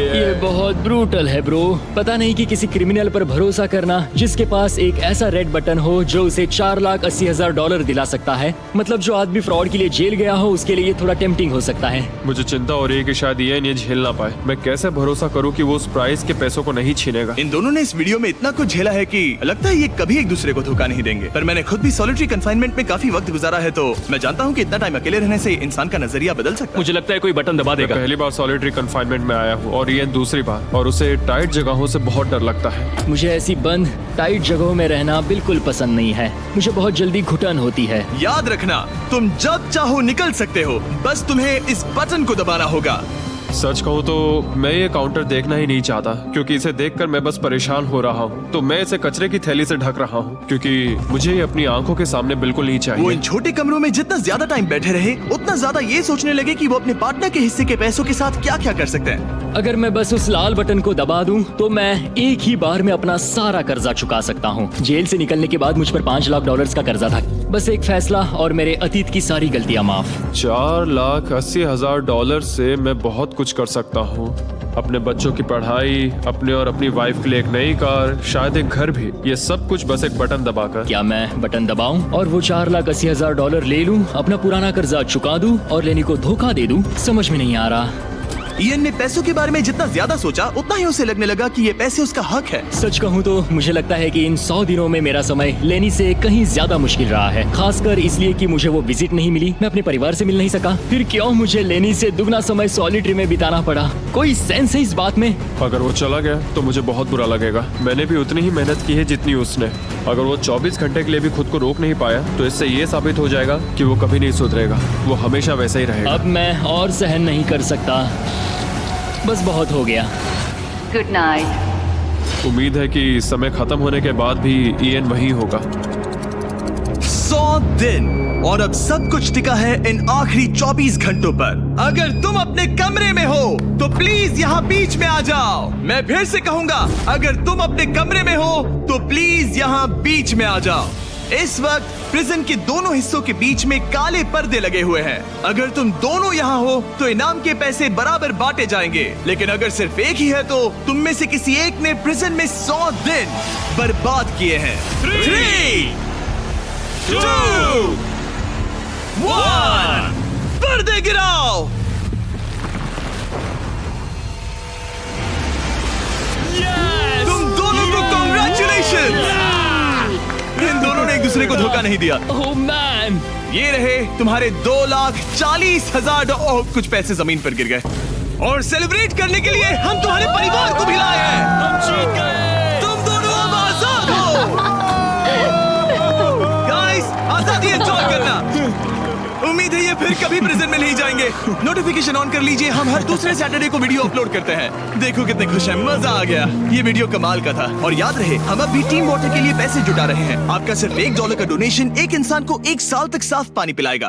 ये बहुत ब्रूटल है ब्रो। पता नहीं कि किसी क्रिमिनल पर भरोसा करना जिसके पास एक ऐसा रेड बटन हो जो उसे $4,80,000 दिला सकता है। मतलब जो आदमी फ्रॉड के लिए जेल गया हो उसके लिए ये थोड़ा टेम्पटिंग हो सकता है। मुझे चिंता हो रही है कि शायद ये इन्हें झेल ना पाए। मैं कैसे भरोसा करूं कि वो उस प्राइस के पैसों को नहीं छीनेगा। इन दोनों ने इस वीडियो में इतना कुछ झेला है कि लगता है ये कभी एक दूसरे को धोखा नहीं देंगे। पर मैंने खुद भी सॉलिटरी कन्फाइनमेंट में काफी वक्त गुजारा है, तो मैं जानता हूँ कि इतना टाइम अकेले रहने से इंसान का नजरिया बदल सकता है। मुझे लगता है कोई बटन दबा मैं देगा। पहली बार सॉलिटरी कन्फाइनमेंट में आया हूँ और ये दूसरी बार, और उसे टाइट जगहों से बहुत डर लगता है। मुझे ऐसी बंद टाइट जगहों में रहना बिल्कुल पसंद नहीं है। मुझे बहुत जल्दी घुटन होती है। याद रखना, तुम जब चाहो निकल सकते हो, बस तुम्हें इस बटन को दबाना होगा। सच कहूँ तो मैं ये काउंटर देखना ही नहीं चाहता, क्योंकि इसे देखकर मैं बस परेशान हो रहा हूँ। तो मैं इसे कचरे की थैली से ढक रहा हूँ, क्योंकि मुझे ये अपनी आंखों के सामने बिल्कुल नहीं वो चाहिए। इन छोटे कमरों में जितना ज्यादा टाइम बैठे रहे उतना ज्यादा ये सोचने लगे कि वो अपने पार्टनर के हिस्से के पैसों के साथ क्या क्या कर सकते हैं। अगर मैं बस उस लाल बटन को दबा दूं तो मैं एक ही बार में अपना सारा कर्जा चुका सकता हूं। जेल से निकलने के बाद मुझ पर $5 लाख का कर्जा था। बस एक फैसला और मेरे अतीत की सारी गलतियां माफ। $4,80,000 से मैं बहुत कुछ कर सकता हूँ। अपने बच्चों की पढ़ाई, अपने और अपनी वाइफ के लिए एक नई कार, शायद एक घर भी। ये सब कुछ बस एक बटन दबाकर। क्या मैं बटन दबाऊं और वो $4,80,000 ले लूं, अपना पुराना कर्जा चुका दूं और लेनी को धोखा दे दूं? समझ में नहीं आ रहा। इयन ने पैसों के बारे में जितना ज्यादा सोचा उतना ही उसे लगने लगा कि ये पैसे उसका हक है। सच कहूँ तो मुझे लगता है कि इन 100 दिनों में मेरा समय लेनी से कहीं ज्यादा मुश्किल रहा है, खासकर इसलिए कि मुझे वो विजिट नहीं मिली, मैं अपने परिवार से मिल नहीं सका। फिर क्यों मुझे लेनी से दुगना समय सॉलिटरी में बिताना पड़ा? कोई सेंस है इस बात में? अगर वो चला गया तो मुझे बहुत बुरा लगेगा। मैंने भी उतनी ही मेहनत की है जितनी उसने। अगर वो 24 घंटे के लिए भी खुद को रोक नहीं पाया तो इससे ये साबित हो जाएगा कि वो कभी नहीं सुधरेगा। वो हमेशा वैसा ही रहेगा। अब मैं और सहन नहीं कर सकता, बस बहुत हो गया। Good night. उम्मीद है कि समय खत्म होने के बाद भी इयन वही होगा। 100 दिन और अब सब कुछ टिका है इन आखिरी 24 घंटों पर। अगर तुम अपने कमरे में हो तो प्लीज यहाँ बीच में आ जाओ। मैं फिर से कहूंगा, अगर तुम अपने कमरे में हो तो प्लीज यहाँ बीच में आ जाओ। इस वक्त प्रिजन के दोनों हिस्सों के बीच में काले पर्दे लगे हुए हैं। अगर तुम दोनों यहाँ हो तो इनाम के पैसे बराबर बांटे जाएंगे, लेकिन अगर सिर्फ एक ही है तो तुम में से किसी एक ने प्रिजन में 100 दिन बर्बाद किए हैं। 3, 2, 1, पर्दे गिराओ। दूसरे को धोखा नहीं दिया। ओह मैन, ये रहे तुम्हारे 2,40,000 ओह, कुछ पैसे जमीन पर गिर गए। और सेलिब्रेट करने के लिए हम तुम्हारे परिवार को भी लाए हैं। हम जीत गए। तुम दोनों अब आजाद हो। गाइस, आजादी एंजॉय करना। उम्मीद है ये फिर कभी प्रिजन में नहीं जाएंगे। नोटिफिकेशन ऑन कर लीजिए, हम हर दूसरे सैटरडे को वीडियो अपलोड करते हैं। देखो कितने खुश हैं, मजा आ गया। ये वीडियो कमाल का था। और याद रहे, हम अब भी टीम वाटर के लिए पैसे जुटा रहे हैं। आपका सिर्फ $1 का डोनेशन एक इंसान को 1 साल तक साफ पानी पिलाएगा।